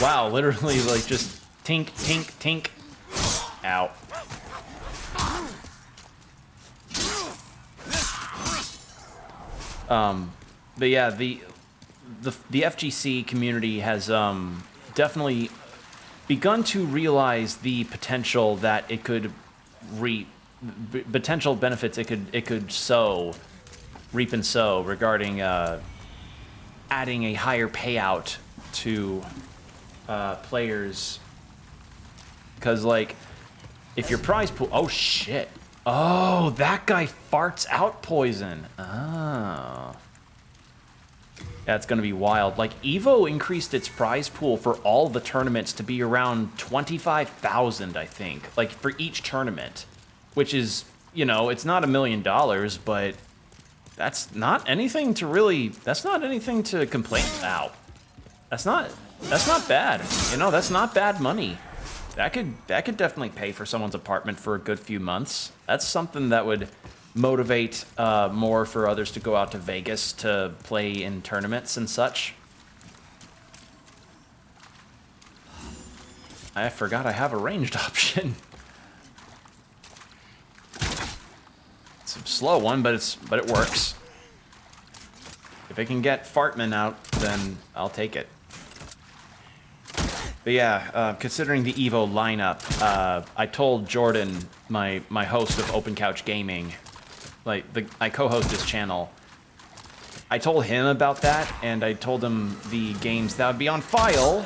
Wow, literally, like, just tink, tink, tink. Ow. But yeah, the FGC community has definitely begun to realize the potential that it could potential benefits it could reap and sow regarding adding a higher payout to players. Because, like, if your prize pool... Oh, shit. Oh, that guy farts out poison. Oh. That's going to be wild. Like, EVO increased its prize pool for all the tournaments to be around 25,000, I think. Like, for each tournament. Which is, you know, it's not $1 million, but that's not anything to really... That's not anything to complain about. That's not bad. You know, that's not bad money. That could definitely pay for someone's apartment for a good few months. That's something that would motivate more for others to go out to Vegas to play in tournaments and such. I forgot I have a ranged option. It's a slow one, but it works. If it can get Fartman out, then I'll take it. But yeah, considering the EVO lineup, I told Jordan, my host of Open Couch Gaming, like I co-host his channel. I told him about that, and I told him the games that would be on file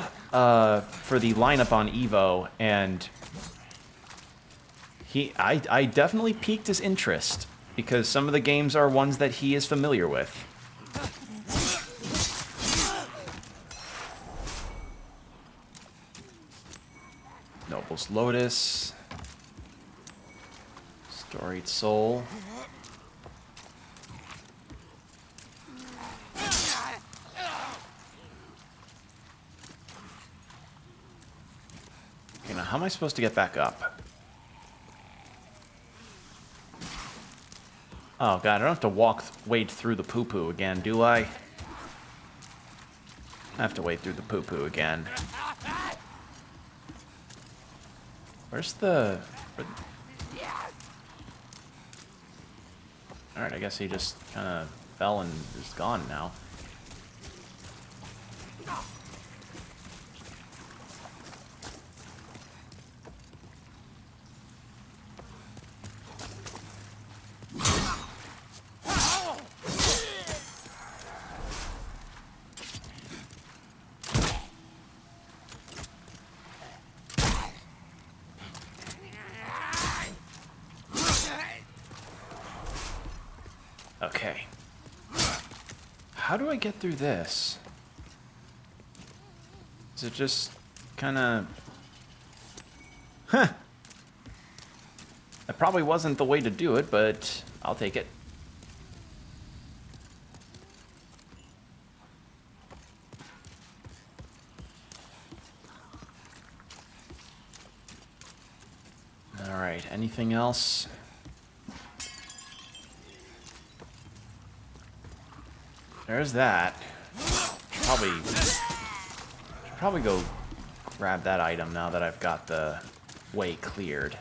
for the lineup on EVO, and I definitely piqued his interest because some of the games are ones that he is familiar with. Noble's Lotus, Storied Soul. Okay, now how am I supposed to get back up? Oh god, I don't have to wade through the poo-poo again, do I? I have to wade through the poo-poo again. Where's the... Alright, I guess he just kind of fell and is gone now. Okay. How do I get through this? Is it just kind of... Huh. That probably wasn't the way to do it, but I'll take it. Alright, anything else? There's that. Should probably go grab that item now that I've got the way cleared.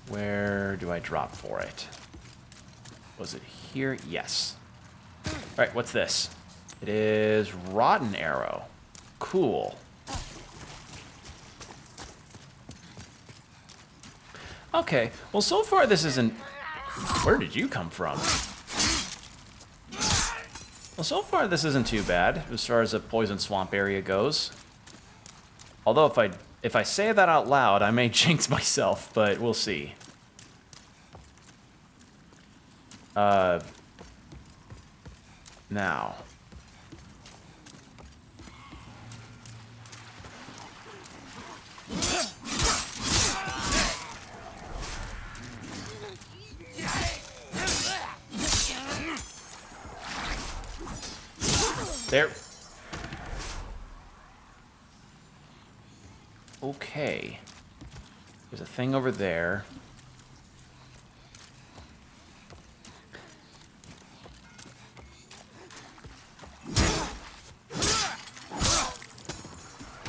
Where do I drop for it? Was it here? Yes. Alright, what's this? It is Rotten Arrow. Cool. Okay, well so far this isn't... Where did you come from? Well, so far this isn't too bad as far as a poison swamp area goes. Although if I say that out loud, I may jinx myself, but we'll see. Now. There. Okay. There's a thing over there.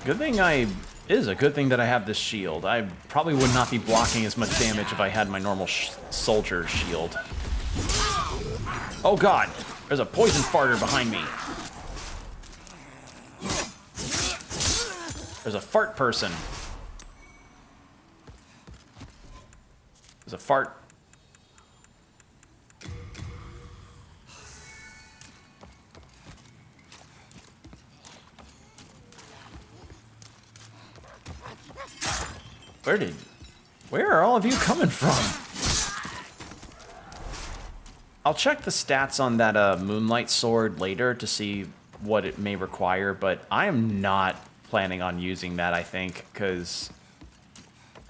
Good thing it is a good thing that I have this shield. I probably would not be blocking as much damage if I had my normal soldier shield. Oh god, there's a poison farter behind me. There's a fart person. There's a fart. Where are all of you coming from? I'll check the stats on that Moonlight Sword later to see what it may require, but I am not planning on using that, I think, because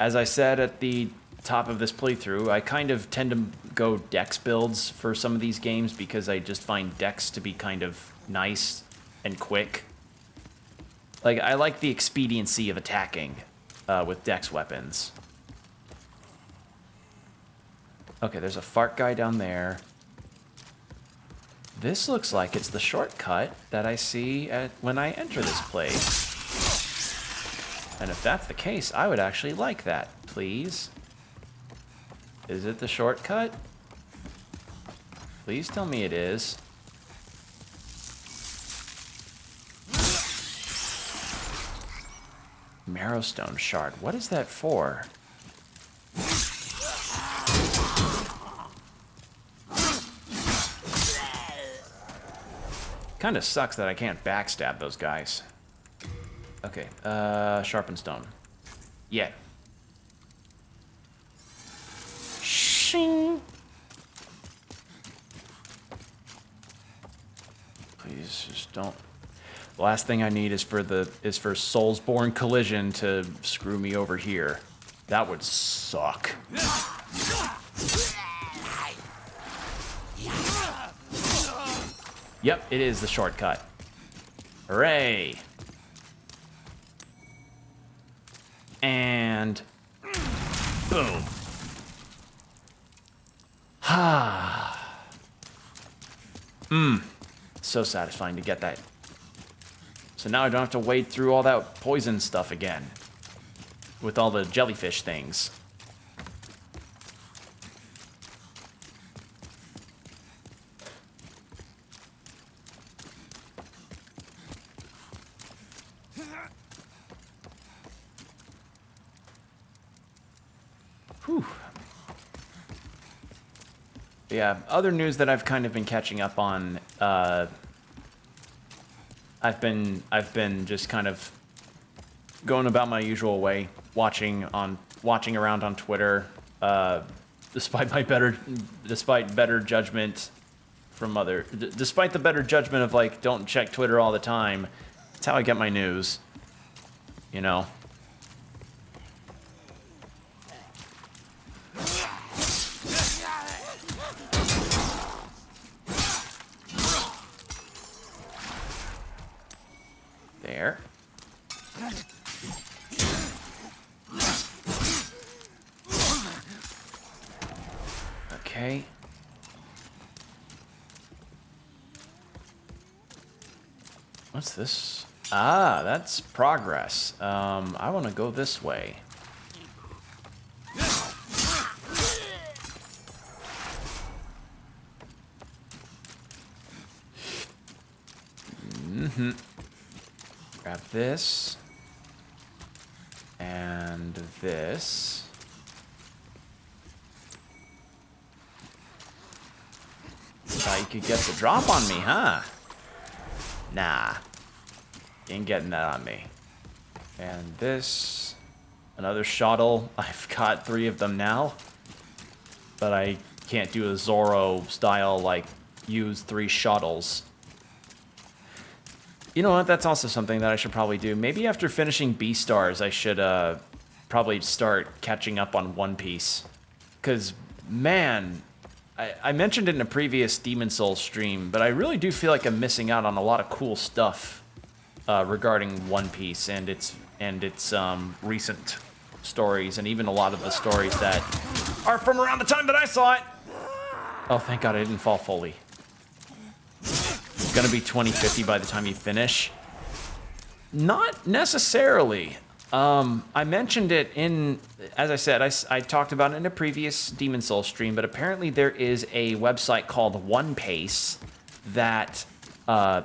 as I said at the top of this playthrough, I kind of tend to go dex builds for some of these games because I just find dex to be kind of nice and quick. Like, I like the expediency of attacking with dex weapons. Okay, there's a fart guy down there. This looks like it's the shortcut that I see when I enter this place. And if that's the case, I would actually like that, please. Is it the shortcut? Please tell me it is. Marrowstone shard. What is that for? Kind of sucks that I can't backstab those guys. Okay, sharpened stone. Yeah. Shing. Please just don't. The last thing I need is for Soulsborne Collision to screw me over here. That would suck. Yep, it is the shortcut. Hooray! And boom. Ha. So satisfying to get that. So now I don't have to wade through all that poison stuff again. With all the jellyfish things. Whew. Yeah, other news that I've kind of been catching up on, I've been just kind of going about my usual way, watching around on Twitter, despite better judgment from despite the better judgment of like don't check Twitter all the time. That's how I get my news, you know. There. Okay. What's this? Ah, that's progress. I want to go this way. Grab this. And this. Thought you could get the drop on me, huh? Nah. You ain't getting that on me. And this. Another shuttle. I've got 3 of them now. But I can't do a Zorro style, like, use 3 shuttles. You know what? That's also something that I should probably do. Maybe after finishing Beastars, I should probably start catching up on One Piece. Because, man, I mentioned it in a previous Demon Souls stream, but I really do feel like I'm missing out on a lot of cool stuff regarding One Piece and its recent stories, and even a lot of the stories that are from around the time that I saw it. Oh, thank God I didn't fall fully. It's gonna be 2050 by the time you finish. Not necessarily. I mentioned it in, as I said, I talked about it in a previous Demon Souls stream, but apparently there is a website called One Piece that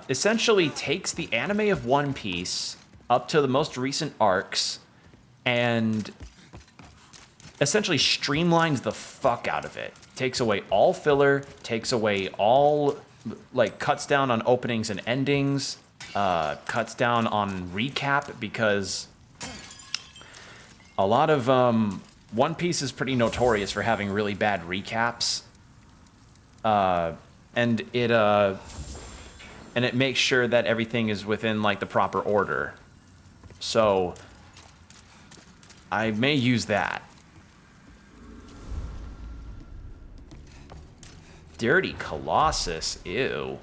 essentially takes the anime of One Piece up to the most recent arcs and essentially streamlines the fuck out of it. Takes away all filler, takes away all, like, cuts down on openings and endings, cuts down on recap, because a lot of One Piece is pretty notorious for having really bad recaps, and it makes sure that everything is within, like, the proper order. So I may use that. Dirty Colossus, ew.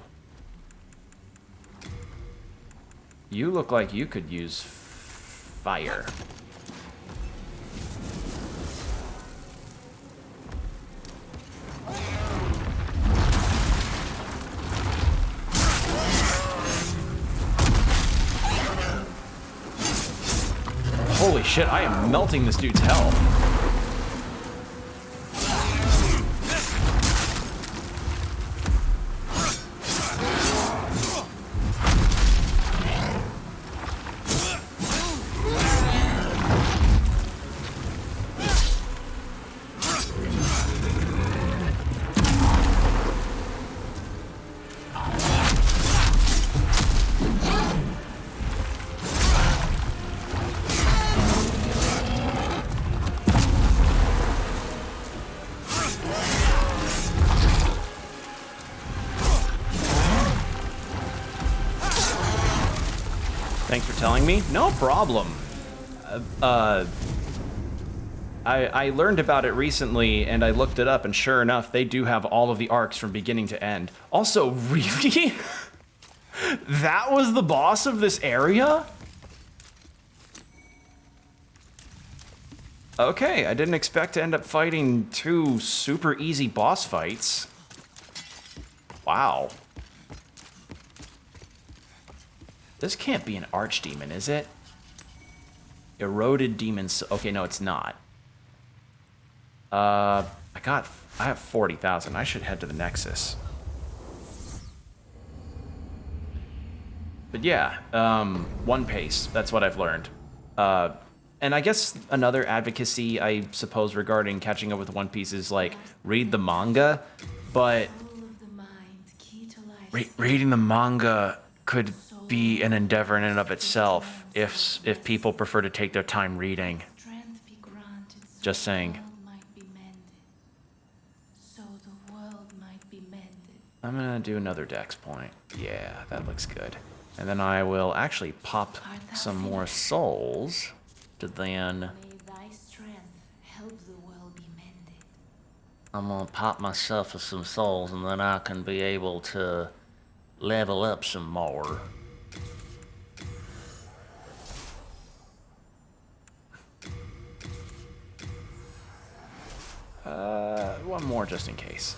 You look like you could use fire. Holy shit, I am melting this dude's health. Thanks for telling me. No problem. I learned about it recently, and I looked it up, and sure enough, they do have all of the arcs from beginning to end. Also, really? That was the boss of this area? Okay, I didn't expect to end up fighting 2 super easy boss fights. Wow. This can't be an archdemon, is it? Eroded demons. Okay, no, it's not. I have 40,000. I should head to the Nexus. But yeah, One Piece. That's what I've learned. And I guess another advocacy, I suppose, regarding catching up with One Piece is, like, read the manga. But reading the manga could be an endeavor in and of itself if people prefer to take their time reading. Just saying. I'm gonna do another dex point. Yeah, that looks good. And then I will actually pop some more souls to then... I'm gonna pop myself some souls, and then I can be able to level up some more. One more just in case.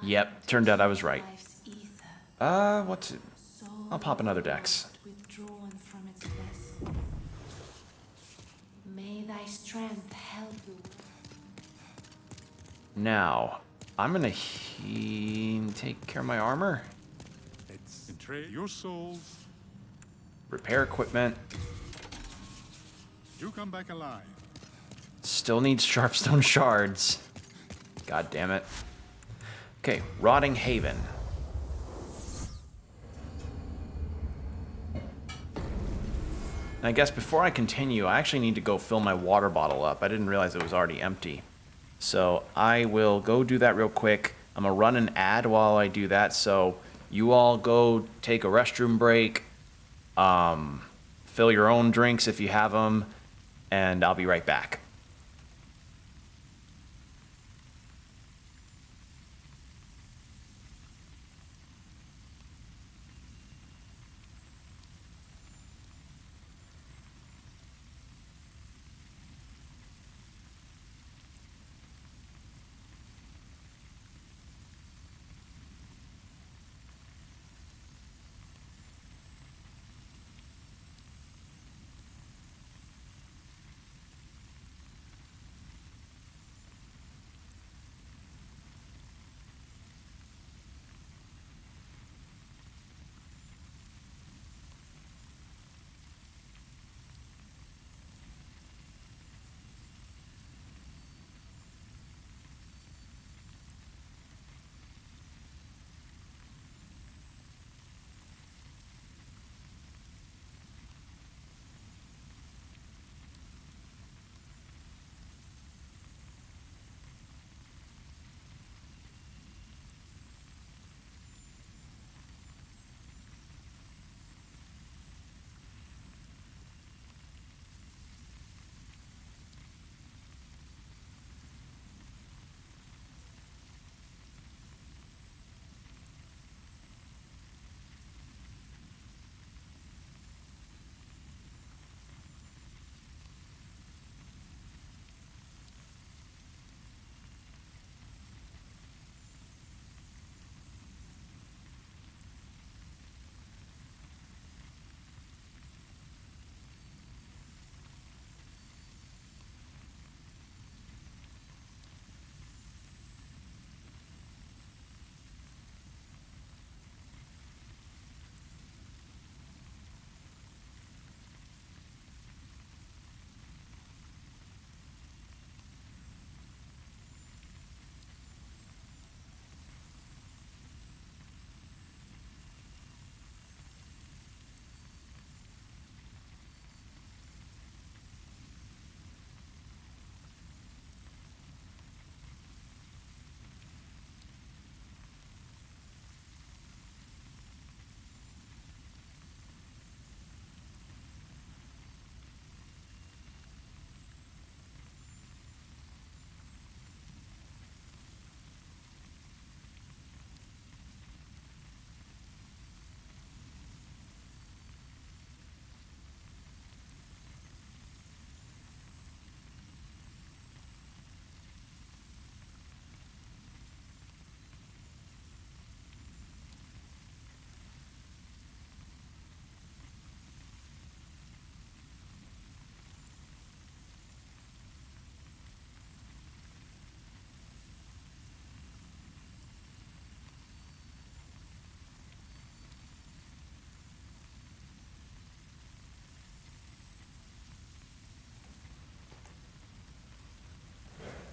Yep, turned out I was right. What's it? I'll pop another dex. Now, I'm gonna take care of my armor. Trade your souls. Repair equipment. You come back alive. Still needs sharpstone shards. God damn it. Okay, Rotting Haven. And I guess before I continue, I actually need to go fill my water bottle up. I didn't realize it was already empty. So I will go do that real quick. I'm gonna run an ad while I do that, so you all go take a restroom break, fill your own drinks if you have them, and I'll be right back.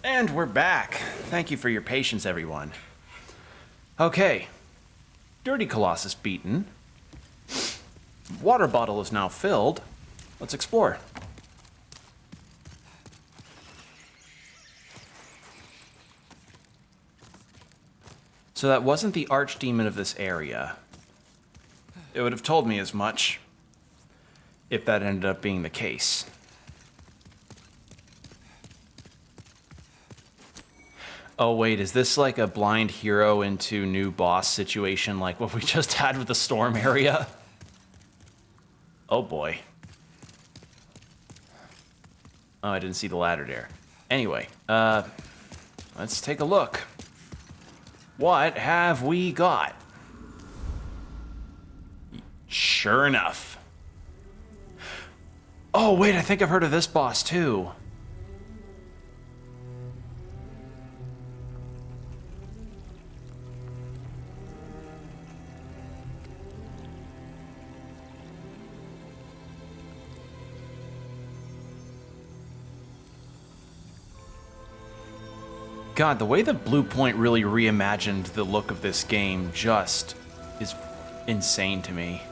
And we're back. Thank you for your patience, everyone. Okay. Dirty Colossus beaten. Water bottle is now filled. Let's explore. So that wasn't the archdemon of this area. It would have told me as much if that ended up being the case. Oh wait, is this like a blind hero into new boss situation like what we just had with the storm area? Oh boy. Oh, I didn't see the ladder there. Anyway, let's take a look. What have we got? Sure enough. Oh wait, I think I've heard of this boss too. God, the way that Blue Point really reimagined the look of this game just is insane to me.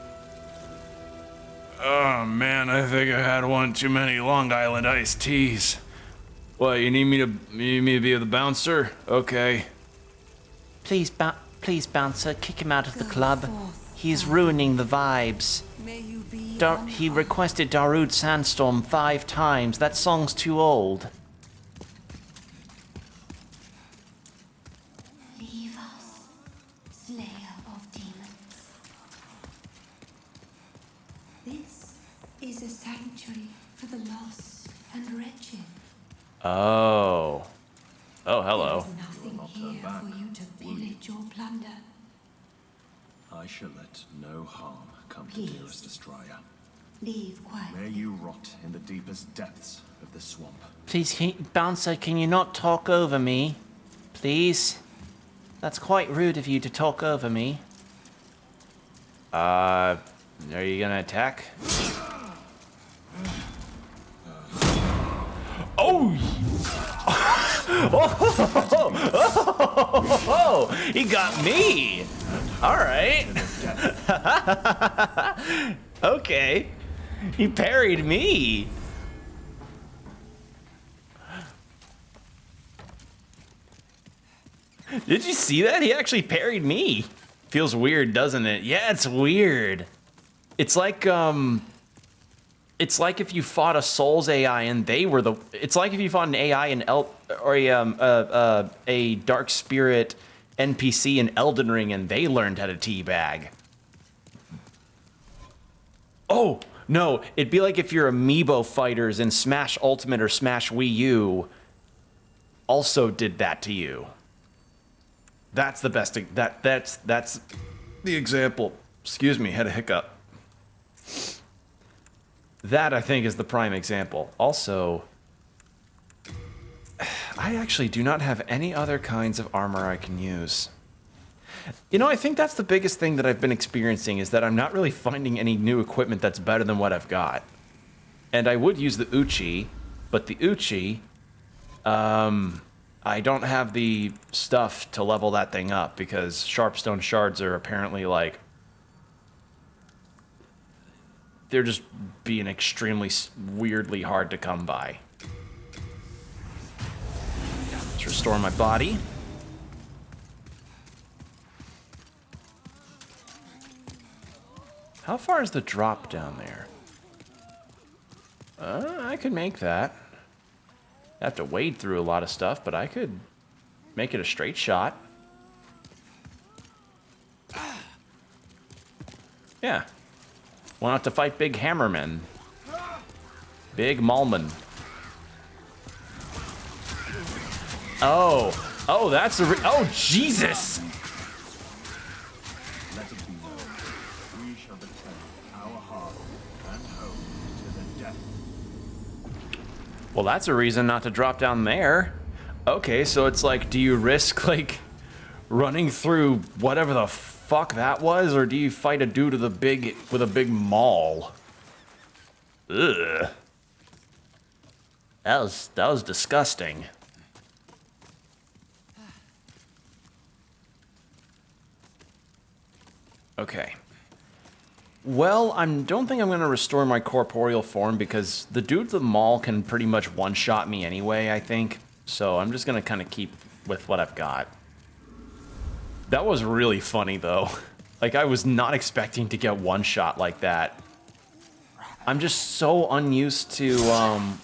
Oh man, I think I had one too many Long Island iced teas. What, you need me to be the bouncer? Okay. Please, bouncer, kick him out of the club. He's ruining the vibes. He requested Darude Sandstorm 5 times. That song's too old. Leave us, Slayer of Demons. This is a sanctuary for the lost and wretched. Oh. Oh, hello. There's nothing here for you to pillage or plunder. I shall let no harm come to Please. dearest Estraya. Leave quietly. May you rot in the deepest depths of the swamp. Please, bouncer, can you not talk over me? Please? That's quite rude of you to talk over me. Are you gonna attack? Oh! Oh! He got me! Alright. Okay. He parried me. Did you see that? He actually parried me. Feels weird, doesn't it? Yeah, it's weird. It's like if you fought a Souls AI and they were the. It's like if you fought an AI and or a Dark Spirit NPC in Elden Ring and they learned how to teabag. Oh no! It'd be like if your amiibo fighters in Smash Ultimate or Smash Wii U also did that to you. That's the best. That's the example. Excuse me, had a hiccup. That, I think, is the prime example. Also, I actually do not have any other kinds of armor I can use. You know, I think that's the biggest thing that I've been experiencing is that I'm not really finding any new equipment that's better than what I've got. And I would use the Uchi, but the Uchi, I don't have the stuff to level that thing up because Sharpstone shards are apparently like... They're just being extremely weirdly hard to come by. Let's restore my body. How far is the drop down there? I could make that. I have to wade through a lot of stuff, but I could make it a straight shot. Yeah. Why not to fight big hammermen? Big Maulman. Oh, that's the oh, Jesus! Let it be known, we shall defend our hearth and home to the death. Well, that's a reason not to drop down there. Okay, so it's like, do you risk, like, running through whatever the fuck that was, or do you fight a dude with a big maul? Ugh. That was disgusting. Okay. Well, I don't think I'm going to restore my corporeal form because the dude at the mall can pretty much one-shot me anyway, I think. So I'm just going to kind of keep with what I've got. That was really funny, though. Like, I was not expecting to get one-shot like that. I'm just so unused to, I'm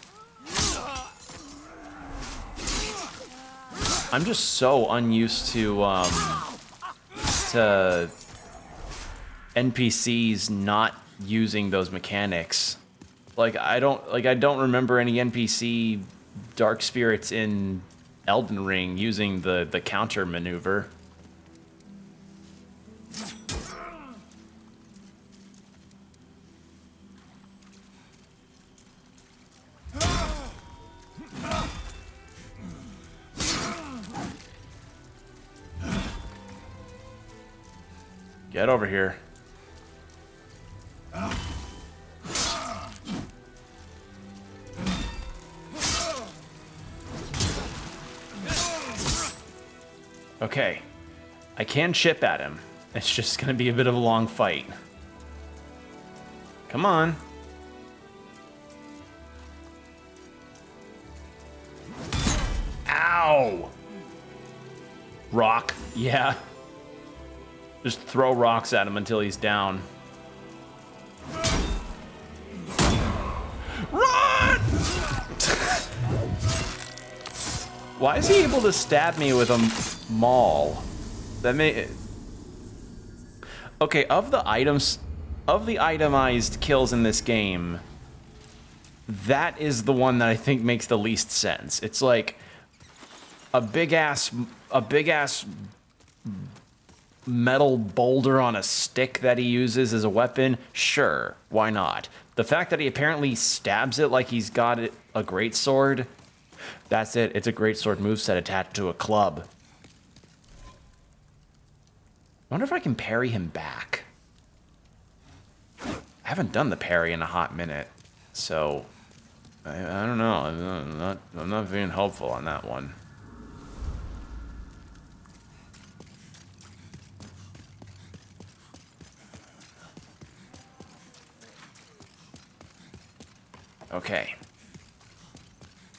just so unused to NPCs not using those mechanics. Like, I don't remember any NPC dark spirits in Elden Ring using the counter maneuver. Get over here. Okay. I can chip at him. It's just gonna be a bit of a long fight. Come on. Ow! Rock. Yeah. Just throw rocks at him until he's down. Run! Why is he able to stab me with a maul? That may... Okay, of the itemized kills in this game, that is the one that I think makes the least sense. It's like a big ass metal boulder on a stick that he uses as a weapon. Sure, why not? The fact that he apparently stabs it like he's got a greatsword, that's it. It's a greatsword moveset attached to a club. I wonder if I can parry him back. I haven't done the parry in a hot minute, so I don't know. I'm not being hopeful on that one. Okay.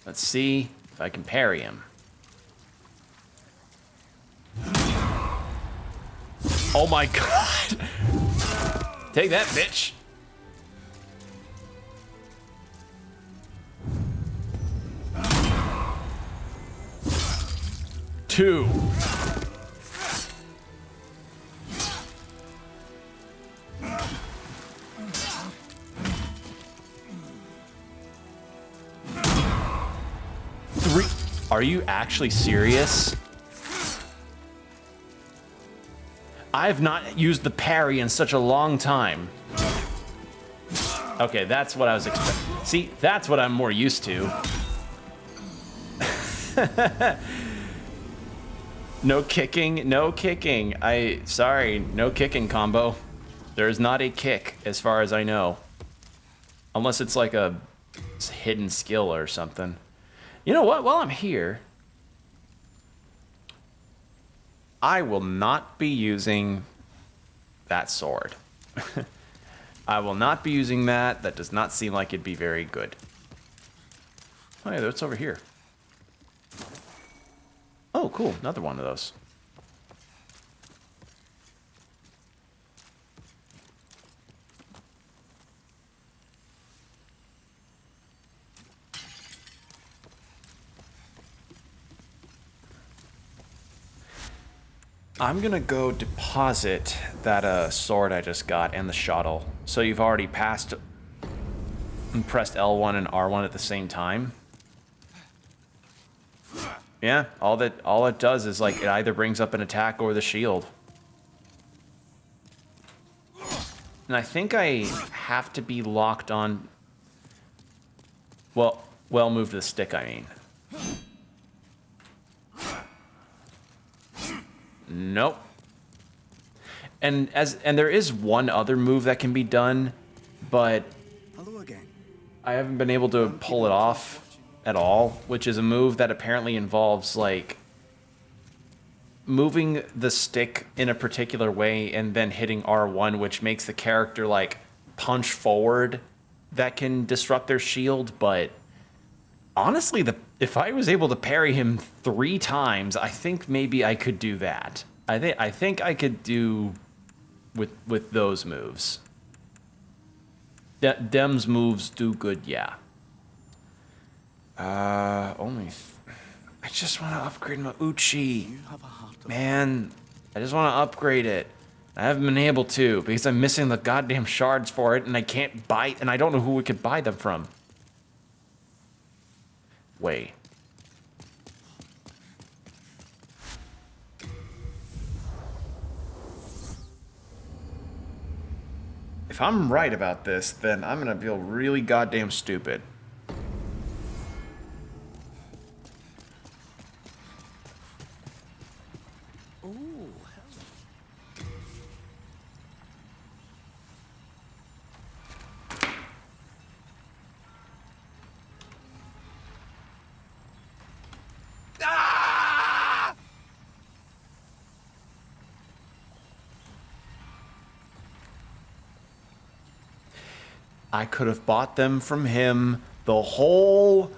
Let's see if I can parry him. Oh my god! Take that, bitch! Two. Three. Are you actually serious? I've not used the parry in such a long time. Okay, that's what I was expecting. See, that's what I'm more used to. No kicking, no kicking. Sorry, no kicking combo. There is not a kick, as far as I know. Unless it's like a hidden skill or something. You know what? While I'm here, I will not be using that sword. I will not be using that. That does not seem like it'd be very good. Oh yeah, that's over here. Oh, cool. Another one of those. I'm gonna go deposit that sword I just got and the shuttle. So you've already passed and pressed L1 and R1 at the same time. Yeah, all it does is like it either brings up an attack or the shield. And I think I have to be locked on. Well, move the stick, I mean. Nope. And there is one other move that can be done, but Hello again. I haven't been able to pull it off at all, which is a move that apparently involves like moving the stick in a particular way and then hitting R1, which makes the character like punch forward, that can disrupt their shield. But honestly, if I was able to parry him 3 times, I think maybe I could do that. I think I could do with those moves. Dem's moves do good, yeah. I just want to upgrade my Uchi. You have a heart of Man, I just want to upgrade it. I haven't been able to because I'm missing the goddamn shards for it, and I can't buy, and I don't know who we could buy them from. Wait. If I'm right about this, then I'm gonna feel really goddamn stupid. I could have bought them from him the whole...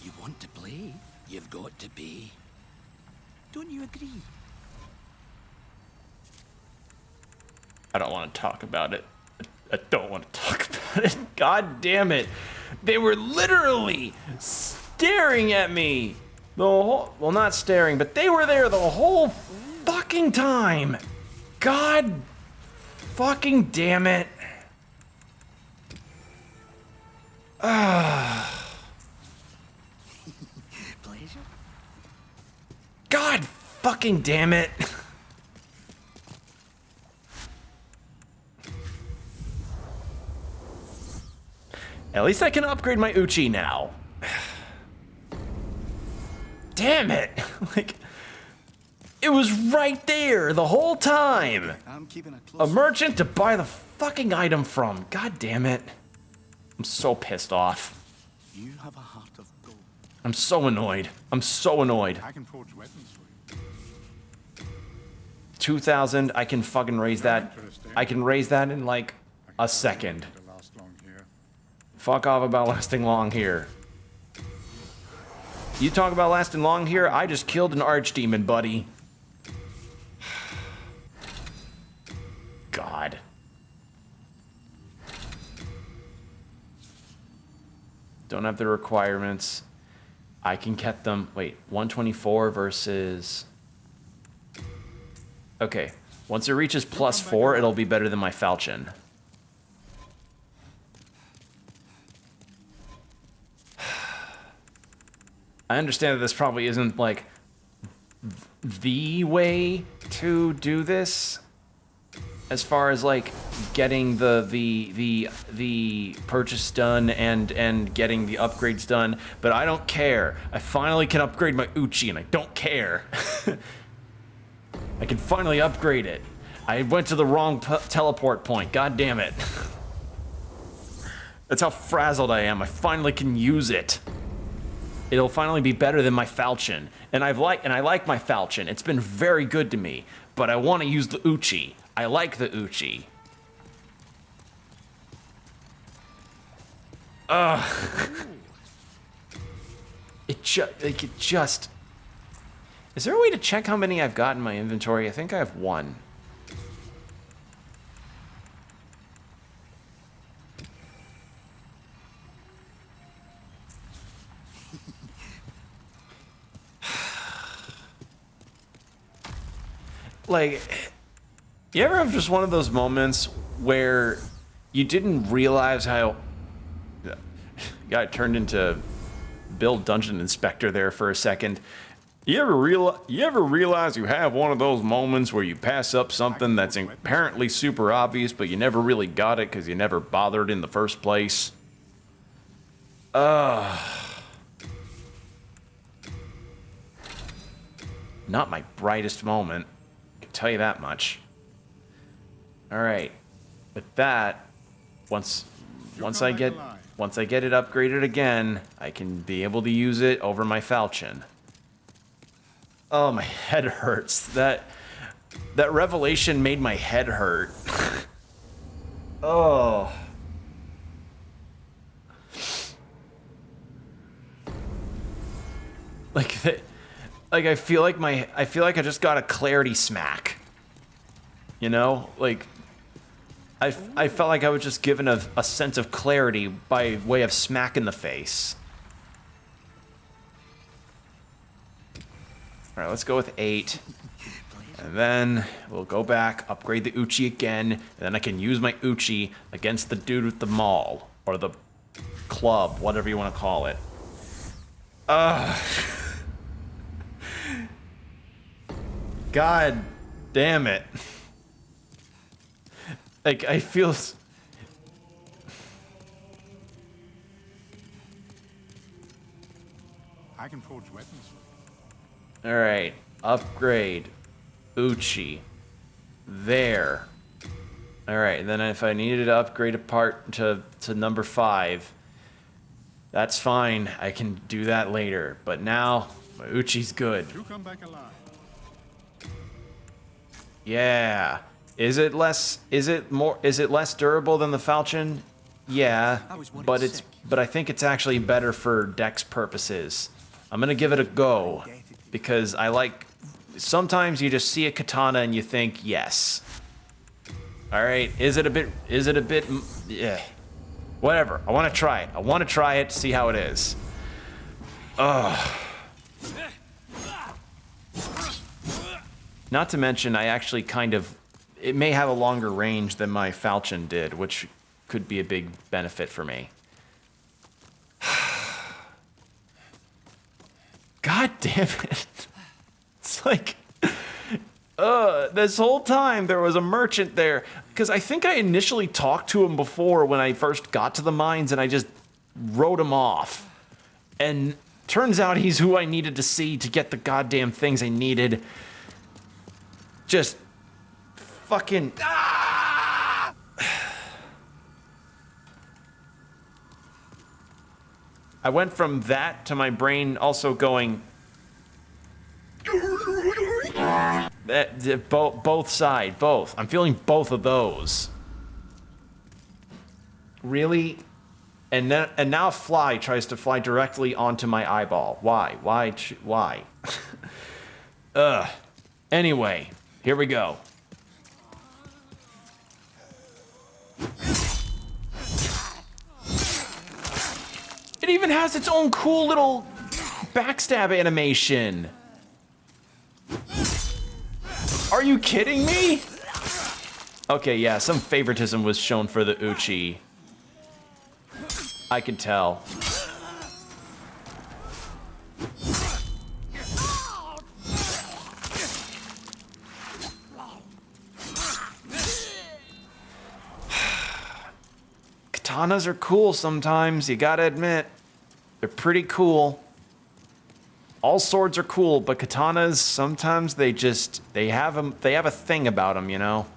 You want to play? You've got to pay. Don't you agree? I don't want to talk about it. I don't want to talk about it. God damn it. They were literally staring at me. The whole... Well, not staring, but they were there the whole fucking time. God fucking damn it. Pleasure? God fucking damn it. At least I can upgrade my Uchi now. Damn it. Like, it was right there the whole time. I'm keeping a A close merchant to buy the fucking item from. God damn it. I'm so pissed off. You have a heart of gold. I'm so annoyed. I'm so annoyed. I can forge weapons for you. 2,000, I can fucking raise that. I can raise that in like a second. To last long here. Fuck off about lasting long here. You talk about lasting long here, I just killed an archdemon, buddy. God. Don't have the requirements. I can get them. Wait, 124 versus... Okay, once it reaches +4, it'll be better than my falchion. I understand that this probably isn't, like, the way to do this, as far as, like, getting the purchase done and getting the upgrades done, but I don't care. I finally can upgrade my Uchi, and I don't care. I can finally upgrade it. I went to the wrong teleport point, god damn it. That's how frazzled I am. I finally can use it. It'll finally be better than my falchion. And I like my falchion. It's been very good to me. But I want to use the Uchi. I like the Uchi. It just... Is there a way to check how many I've got in my inventory? I think I have 1. Like, you ever have just one of those moments where you didn't realize how... Got turned into Bill Dungeon Inspector there for a second. You ever realize you have one of those moments where you pass up something that's apparently super obvious, but you never really got it because you never bothered in the first place? Not my brightest moment. I can tell you that much. All right. With that, once I get it upgraded again, I can be able to use it over my falchion. Oh, my head hurts. That revelation made my head hurt. Oh. I feel like I just got a clarity smack. You know? Like I felt like I was just given a sense of clarity by way of smack in the face. All right, let's go with 8. And then we'll go back, upgrade the Uchi again, and then I can use my Uchi against the dude with the maul, or the club, whatever you want to call it. God damn it. Like, I feel... I can forge weapons. Alright, upgrade. Uchi. There. Alright, then if I needed to upgrade a part to number 5, that's fine. I can do that later. But now, my Uchi's good. You come back alive. Yeah. Is it less durable than the falchion? Yeah. But I think it's actually better for dex purposes. I'm gonna give it a go. Because I like... Sometimes you just see a katana and you think, yes. Alright, is it a bit... Yeah. Whatever, I want to try it. I want to try it, see how it is. Ugh. Not to mention, I actually kind of... It may have a longer range than my falchion did, which could be a big benefit for me. God damn it. It's like, this whole time there was a merchant there. Because I think I initially talked to him before when I first got to the mines and I just wrote him off. And turns out he's who I needed to see to get the goddamn things I needed. Just fucking... Ah! I went from that to my brain also going... both sides, both. I'm feeling both of those. Really? And now a fly tries to fly directly onto my eyeball. Why? Why? Ugh. Anyway, here we go. It even has its own cool little backstab animation. Are you kidding me? Okay, yeah, some favoritism was shown for the Uchi. I can tell. Katanas are cool sometimes, you gotta admit. They're pretty cool. All swords are cool, but katanas, sometimes they have a thing about them, you know?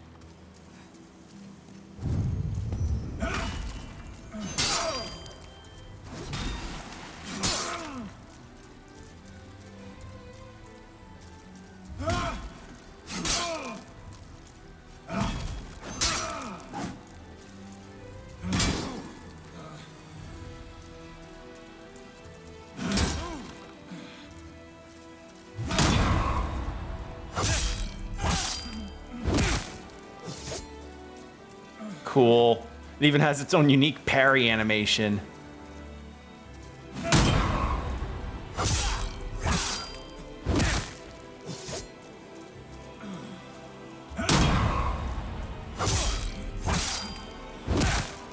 Cool. It even has its own unique parry animation.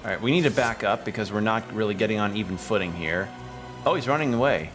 Alright, we need to back up because we're not really getting on even footing here. Oh, he's running away.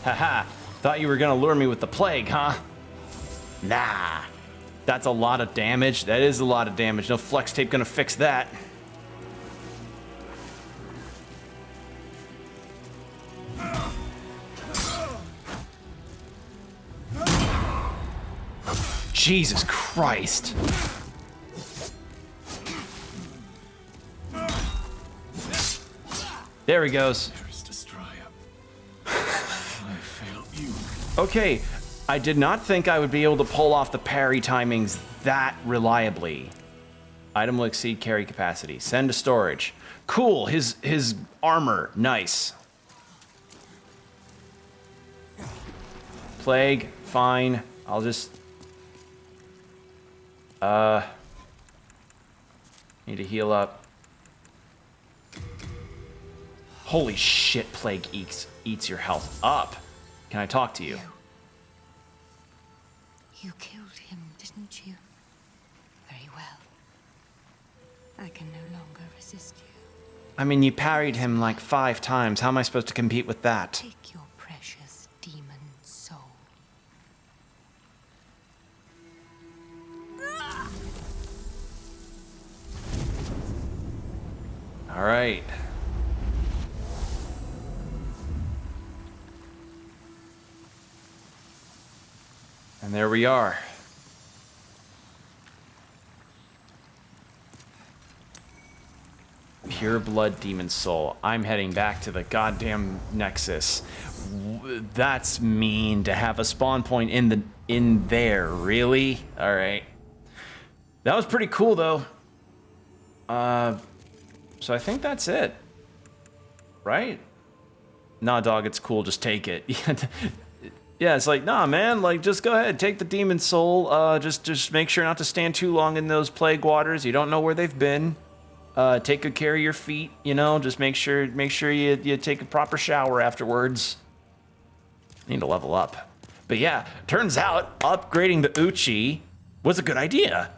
Haha, thought you were gonna lure me with the plague, huh? Nah, that's a lot of damage. That is a lot of damage. No flex tape gonna fix that. Jesus Christ. There he goes. Okay, I did not think I would be able to pull off the parry timings that reliably. Item will exceed carry capacity. Send to storage. Cool, his armor, nice. Plague, fine. I'll just... Need to heal up. Holy shit, Plague eats your health up. Can I talk to you? You killed him, didn't you? Very well. I can no longer resist you. I mean, you parried him like 5 times. How am I supposed to compete with that? Take your precious demon soul. All right. And there we are. Pure blood demon soul. I'm heading back to the goddamn Nexus. That's mean to have a spawn point in there, really? All right. That was pretty cool though. So I think that's it. Right? Nah, dog, it's cool, just take it. Yeah, it's like, nah, man, like, just go ahead, take the demon soul. Just make sure not to stand too long in those plague waters. You don't know where they've been. Take good care of your feet, you know. Just make sure you take a proper shower afterwards. Need to level up. But yeah, turns out upgrading the Uchi was a good idea.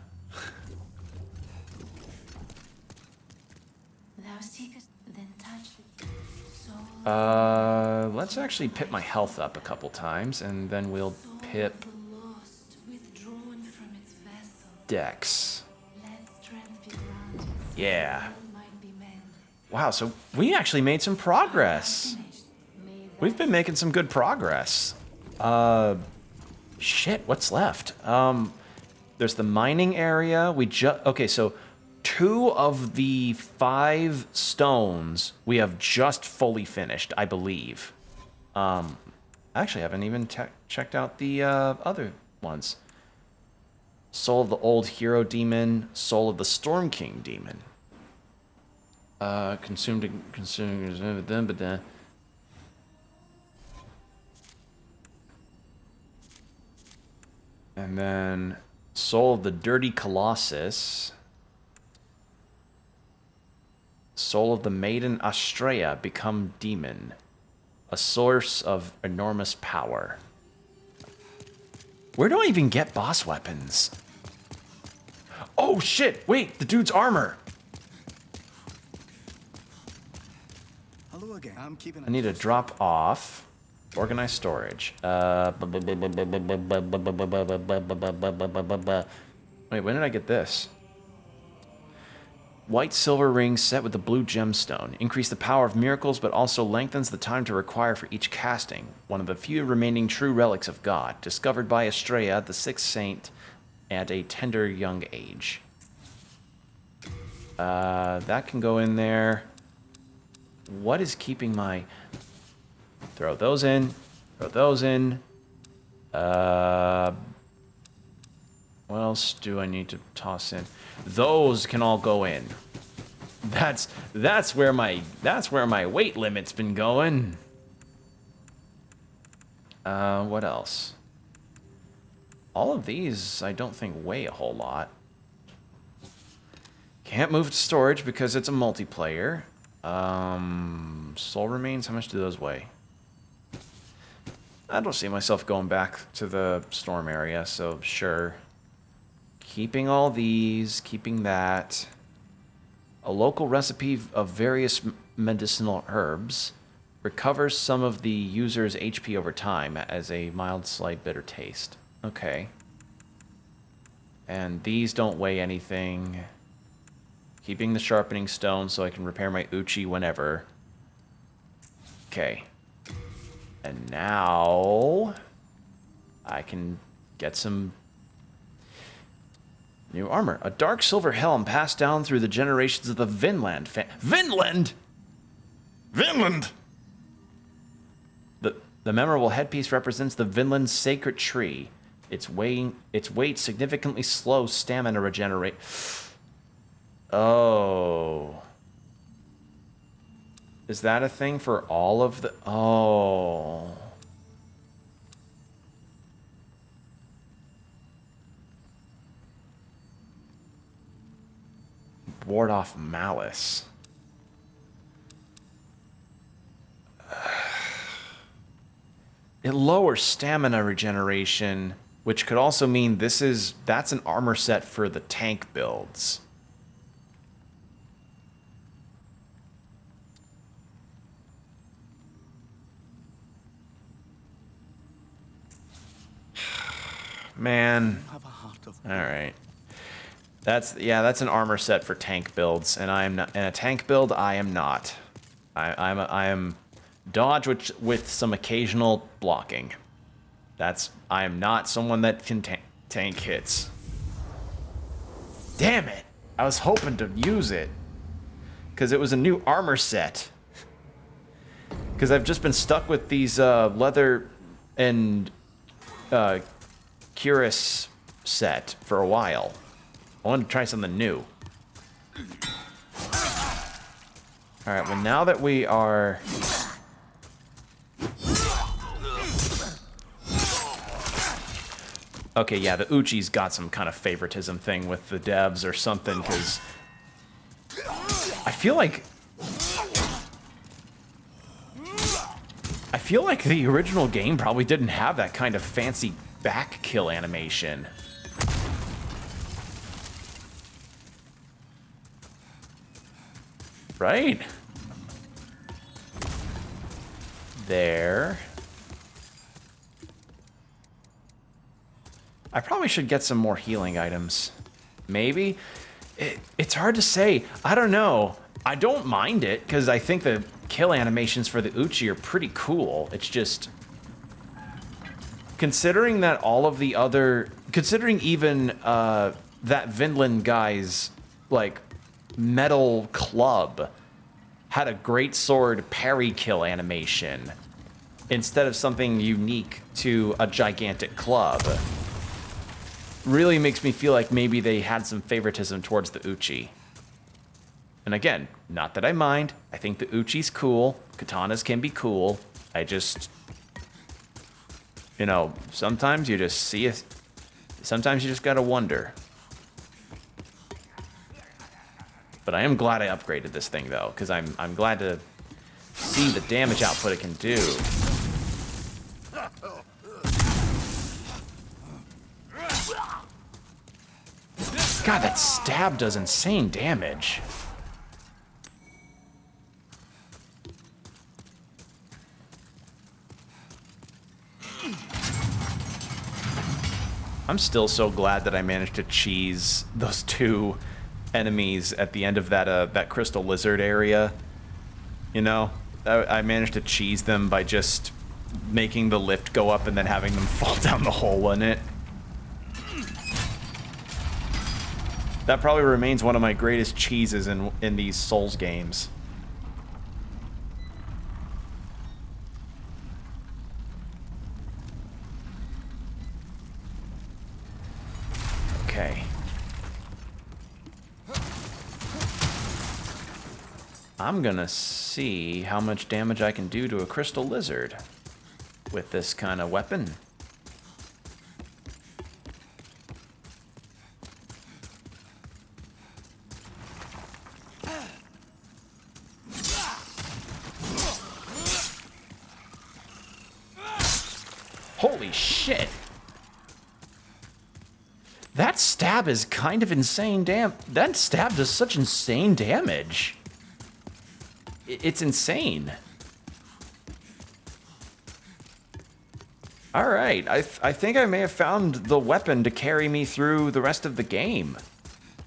Thou seekest, then touch the soul. Let's actually pip my health up a couple times, and then we'll pip The lost, withdrawn from its vessel. Dex. Let strength be granted. Yeah. Might be mended. Wow, so we actually made some progress. May We've been making some good progress. Shit, what's left? There's the mining area. Okay, so 2 of the 5 stones we have just fully finished, I believe. I actually haven't even checked out the other ones. Soul of the Old Hero Demon, Soul of the Storm King Demon. Consumed. And then Soul of the Dirty Colossus. Soul of the Maiden Astrea, become demon. A source of enormous power. Where do I even get boss weapons? Oh shit, wait, the dude's armor. Hello again. I'm keeping I need to drop off. Organize storage. Wait, when did I get this? White silver ring set with the blue gemstone. Increase the power of miracles, but also lengthens the time to require for each casting. One of the few remaining true relics of God. Discovered by Astrea, the 6th saint, at a tender young age. That can go in there. What is keeping my... Throw those in. Throw those in. What else do I need to toss in? Those can all go in. That's where my weight limit's been going. What else? All of these I don't think weigh a whole lot. Can't move to storage because it's a multiplayer. Soul remains, how much do those weigh? I don't see myself going back to the storm area, so sure. Keeping all these, keeping that. A local recipe of various medicinal herbs. Recovers some of the user's HP over time as a mild, slight bitter taste. Okay. And these don't weigh anything. Keeping the sharpening stone so I can repair my uchi whenever. Okay. And now I can get some new armor. A dark silver helm passed down through the generations of the Vinland Vinland! Vinland! The memorable headpiece represents the Vinland sacred tree. Its weight significantly slows stamina regenerate. Oh. Is that a thing for all of the... Oh. Ward off malice. It lowers stamina regeneration, which could also mean that's an armor set for the tank builds. Man. All right. That's an armor set for tank builds, and I am not. In a tank build, I am not. I am dodge with some occasional blocking. I am not someone that can tank hits. Damn it! I was hoping to use it because it was a new armor set. Because I've just been stuck with these leather and cuirass set for a while. I wanted to try something new. All right. Well, now that we are. Okay, yeah, the Uchi's got some kind of favoritism thing with the devs or something, because I feel like the original game probably didn't have that kind of fancy back kill animation. Right? There. I probably should get some more healing items. Maybe? It's hard to say. I don't know. I don't mind it, because I think the kill animations for the Uchi are pretty cool. It's just... Considering that all of the other... Considering even that Vinland guy's, like, metal club had a great sword parry kill animation instead of something unique to a gigantic club. Really makes me feel like maybe they had some favoritism towards the Uchi. And again, not that I mind. I think the Uchi's cool. Katanas can be cool. I just... You know, sometimes you just see it. Sometimes you just gotta wonder. But I am glad I upgraded this thing, though, because I'm glad to see the damage output it can do. God, that stab does insane damage. I'm still so glad that I managed to cheese those two enemies at the end of that crystal lizard area. You know, I managed to cheese them by just making the lift go up and then having them fall down the hole in it. That probably remains one of my greatest cheeses in these Souls games. Okay. I'm gonna see how much damage I can do to a crystal lizard with this kind of weapon. Holy shit! That stab is kind of insane that stab does such insane damage. It's insane. All right, I think I may have found the weapon to carry me through the rest of the game.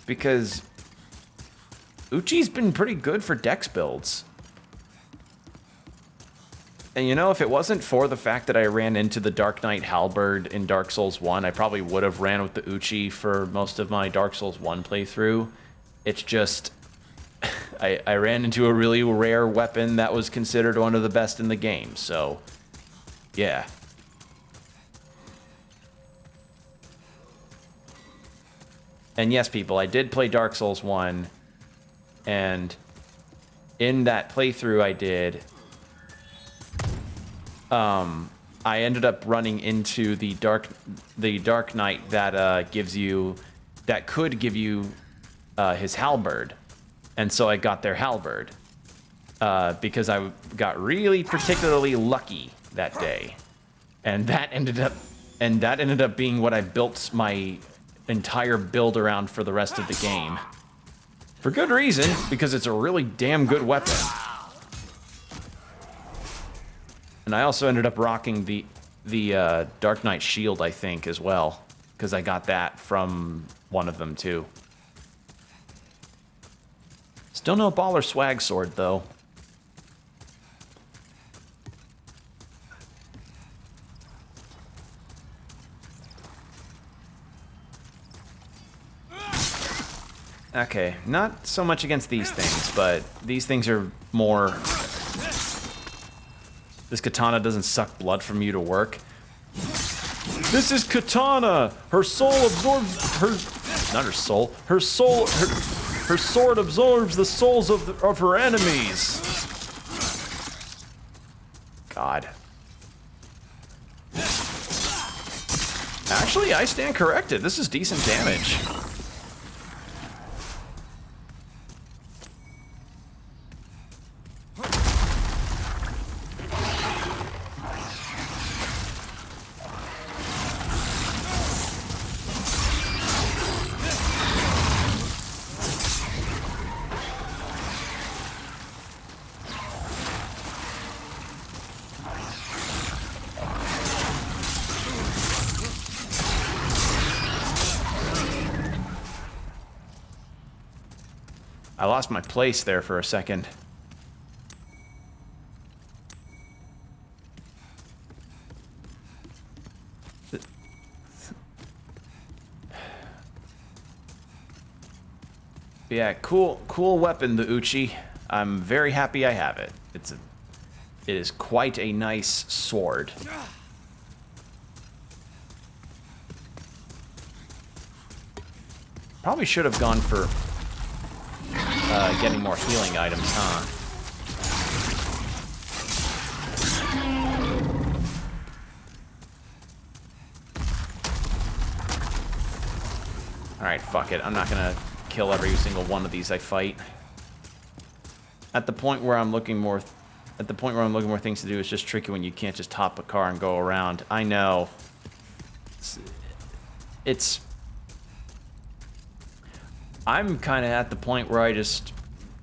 Because Uchi's been pretty good for dex builds. And you know, if it wasn't for the fact that I ran into the Dark Knight Halberd in Dark Souls 1, I probably would have ran with the Uchi for most of my Dark Souls 1 playthrough. It's just, I ran into a really rare weapon that was considered one of the best in the game, so, yeah. And yes, people, I did play Dark Souls 1, and in that playthrough I did, I ended up running into the Dark Knight that could give you his halberd, and so I got their halberd because I got really particularly lucky that day, and that ended up being what I built my entire build around for the rest of the game, for good reason, because it's a really damn good weapon. And I also ended up rocking the Dark Knight shield, I think, as well, because I got that from one of them too. Still no baller swag sword though. Okay, not so much against these things, but these things are more... This katana doesn't suck blood from you to work. This is Katana! Her soul absorbs... Not her soul. Her sword absorbs the souls of her enemies. God. Actually, I stand corrected. This is decent damage. I lost my place there for a second. Yeah, cool weapon, the Uchi. I'm very happy I have it. It is quite a nice sword. Probably should have gone for getting more healing items, huh? Alright, fuck it. I'm not gonna kill every single one of these I fight. At the point where I'm looking more things to do, it's just tricky when you can't just hop a car and go around. I know. I'm kind of at the point where I just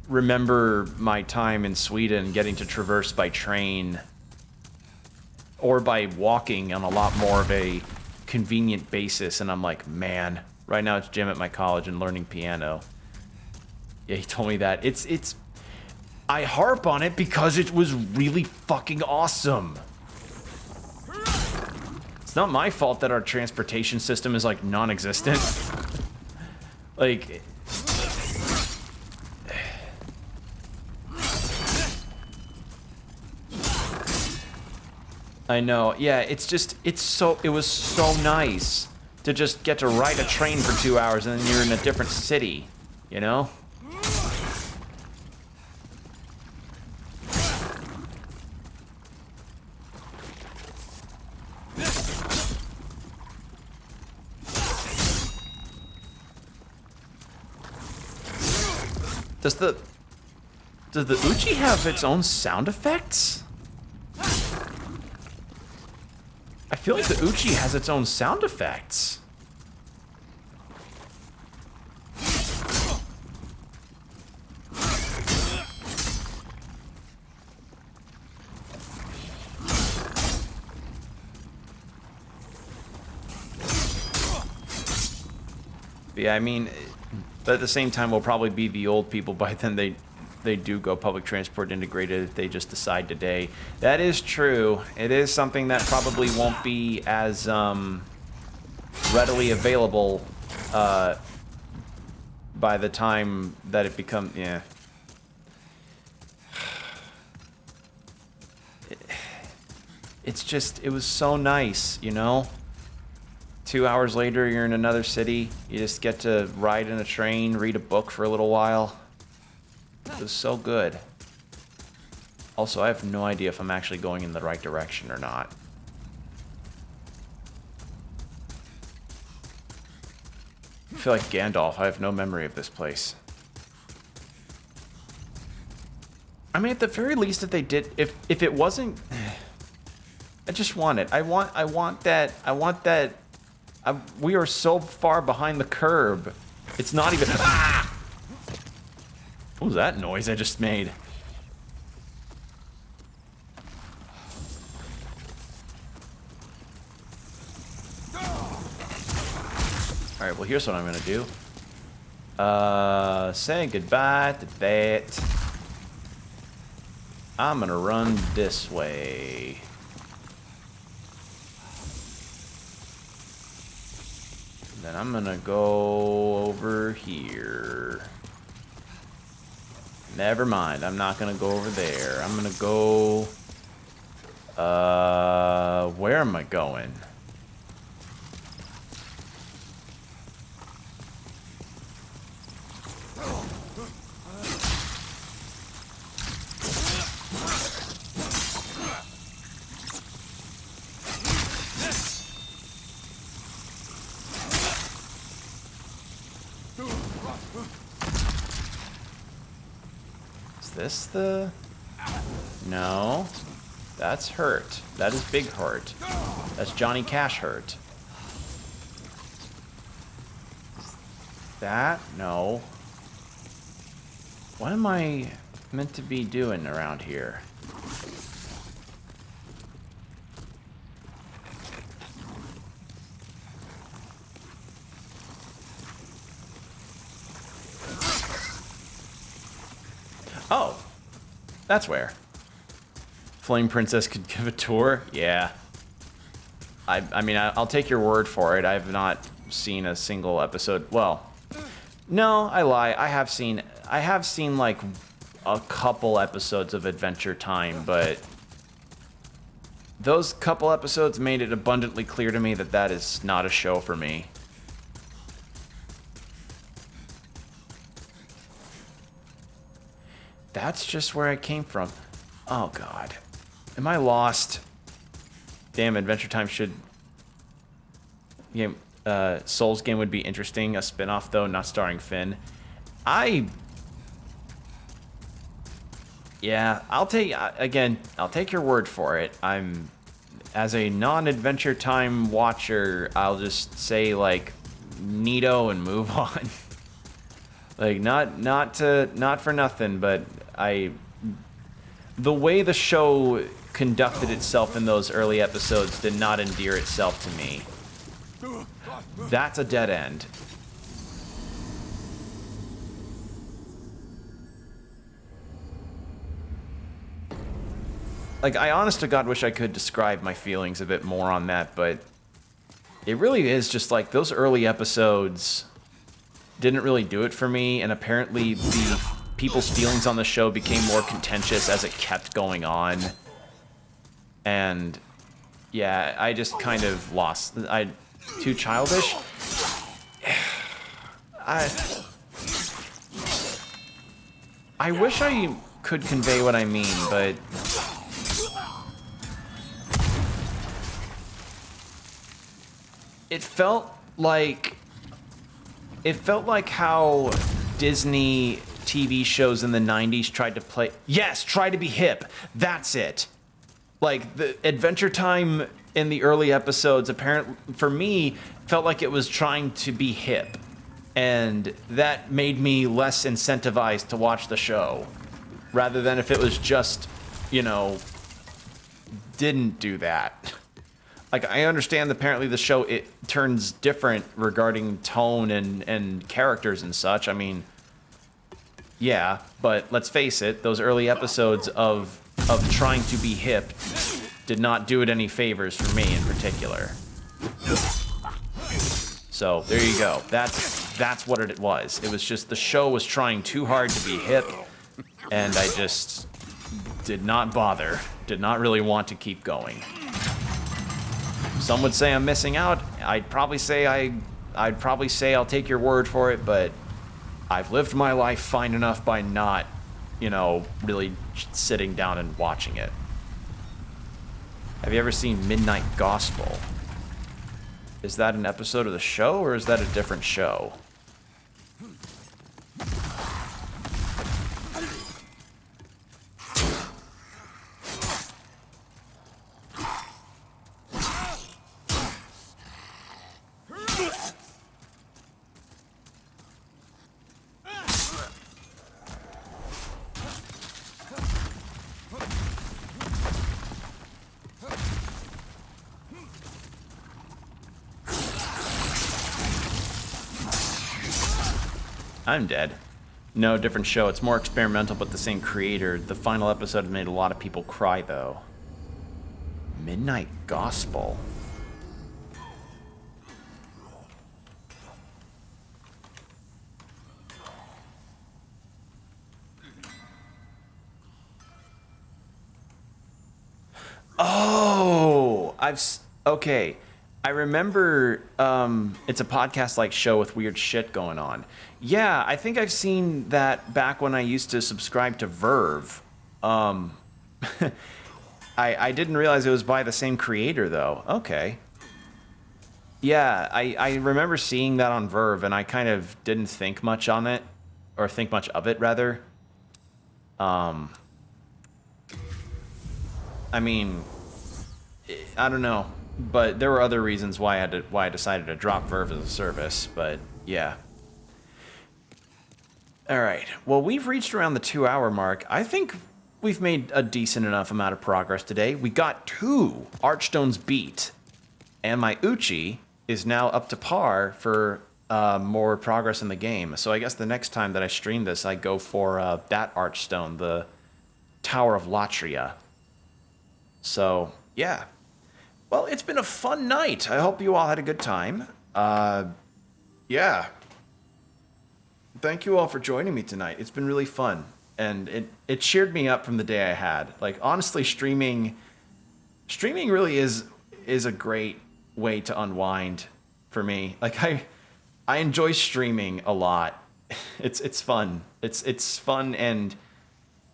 remember my time in Sweden getting to traverse by train or by walking on a lot more of a convenient basis, and I'm like, man, right now it's gym at my college and learning piano. Yeah, he told me that. I harp on it because it was really fucking awesome. It's not my fault that our transportation system is like non-existent. Like, I know, yeah, it was so nice to just get to ride a train for 2 hours and then you're in a different city, you know? Does the Uchi have its own sound effects? I feel like the Uchi has its own sound effects. But yeah, I mean, but at the same time, we'll probably be the old people by then. They do go public transport integrated if they just decide today. That is true. It is something that probably won't be as readily available by the time that it becomes, yeah. It's just, it was so nice, you know? 2 hours later, you're in another city. You just get to ride in a train, read a book for a little while. It was so good. Also, I have no idea if I'm actually going in the right direction or not. I feel like Gandalf. I have no memory of this place. I mean, at the very least, if they did, if it wasn't, I just want it. I want that. We are so far behind the curb. It's not even. Ah! What was that noise I just made? Alright, well here's what I'm gonna do. Say goodbye to that. I'm gonna run this way. Then I'm gonna go over here. Never mind, I'm not gonna go over there. I'm gonna go... where am I going? This the... No. That's Hurt. That is Big Hurt. That's Johnny Cash Hurt. That? No. What am I meant to be doing around here? Oh, that's where. Flame Princess could give a tour? Yeah. I mean, I'll take your word for it. I've not seen a single episode. Well, no, I lie. I have seen like a couple episodes of Adventure Time, but those couple episodes made it abundantly clear to me that that is not a show for me. That's just where I came from. Oh, God. Am I lost? Damn, Adventure Time should... Game, Souls game would be interesting. A spin-off, though, not starring Finn. Yeah, I'll take... Again, I'll take your word for it. As a non-Adventure Time watcher, I'll just say, like, neato and move on. Like, not for nothing, but the way the show conducted itself in those early episodes did not endear itself to me. That's a dead end. Like, I honest to God wish I could describe my feelings a bit more on that, but it really is just like those early episodes didn't really do it for me, and apparently the people's feelings on the show became more contentious as it kept going on. And yeah, I just kind of lost. Too childish? I wish I could convey what I mean, but it felt like how Disney TV shows in the 90s tried to play... Yes, try to be hip. That's it. Like, the Adventure Time in the early episodes, apparently, for me, felt like it was trying to be hip. And that made me less incentivized to watch the show. Rather than if it was just, you know, didn't do that. like, I understand apparently the show, it turns different regarding tone and characters and such. I mean, yeah, but let's face it, those early episodes of trying to be hip did not do it any favors for me in particular. So there you go. That's what it was. It was just the show was trying too hard to be hip, and I just did not bother. Did not really want to keep going. Some would say I'm missing out. I'd probably say I'll take your word for it, but I've lived my life fine enough by not, you know, really sitting down and watching it. Have you ever seen Midnight Gospel? Is that an episode of the show, or is that a different show? I'm dead. No, different show. It's more experimental, but the same creator. The final episode made a lot of people cry, though. Midnight Gospel. Oh, okay. I remember it's a podcast-like show with weird shit going on. Yeah, I think I've seen that back when I used to subscribe to Verve. I didn't realize it was by the same creator, though. Okay. Yeah, I remember seeing that on Verve, and I kind of didn't think much on it, or think much of it, rather. I mean, I don't know. But there were other reasons why I decided to drop Verve as a service, but yeah. Alright, well, we've reached around the 2-hour mark. I think we've made a decent enough amount of progress today. We got 2 Archstones beat, and my Uchi is now up to par for more progress in the game. So I guess the next time that I stream this, I go for that Archstone, the Tower of Latria. So, yeah. Well, it's been a fun night. I hope you all had a good time. Yeah. Thank you all for joining me tonight. It's been really fun. And it cheered me up from the day I had. Like, honestly, streaming really is a great way to unwind for me. Like, I enjoy streaming a lot. It's fun. It's fun and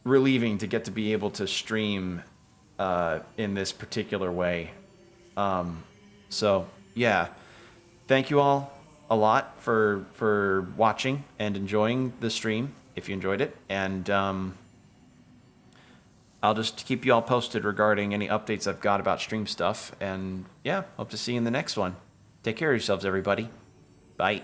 relieving to get to be able to stream in this particular way. So yeah, thank you all a lot for watching and enjoying the stream, if you enjoyed it, and I'll just keep you all posted regarding any updates I've got about stream stuff, and yeah, hope to see you in the next one. Take care of yourselves, everybody. Bye.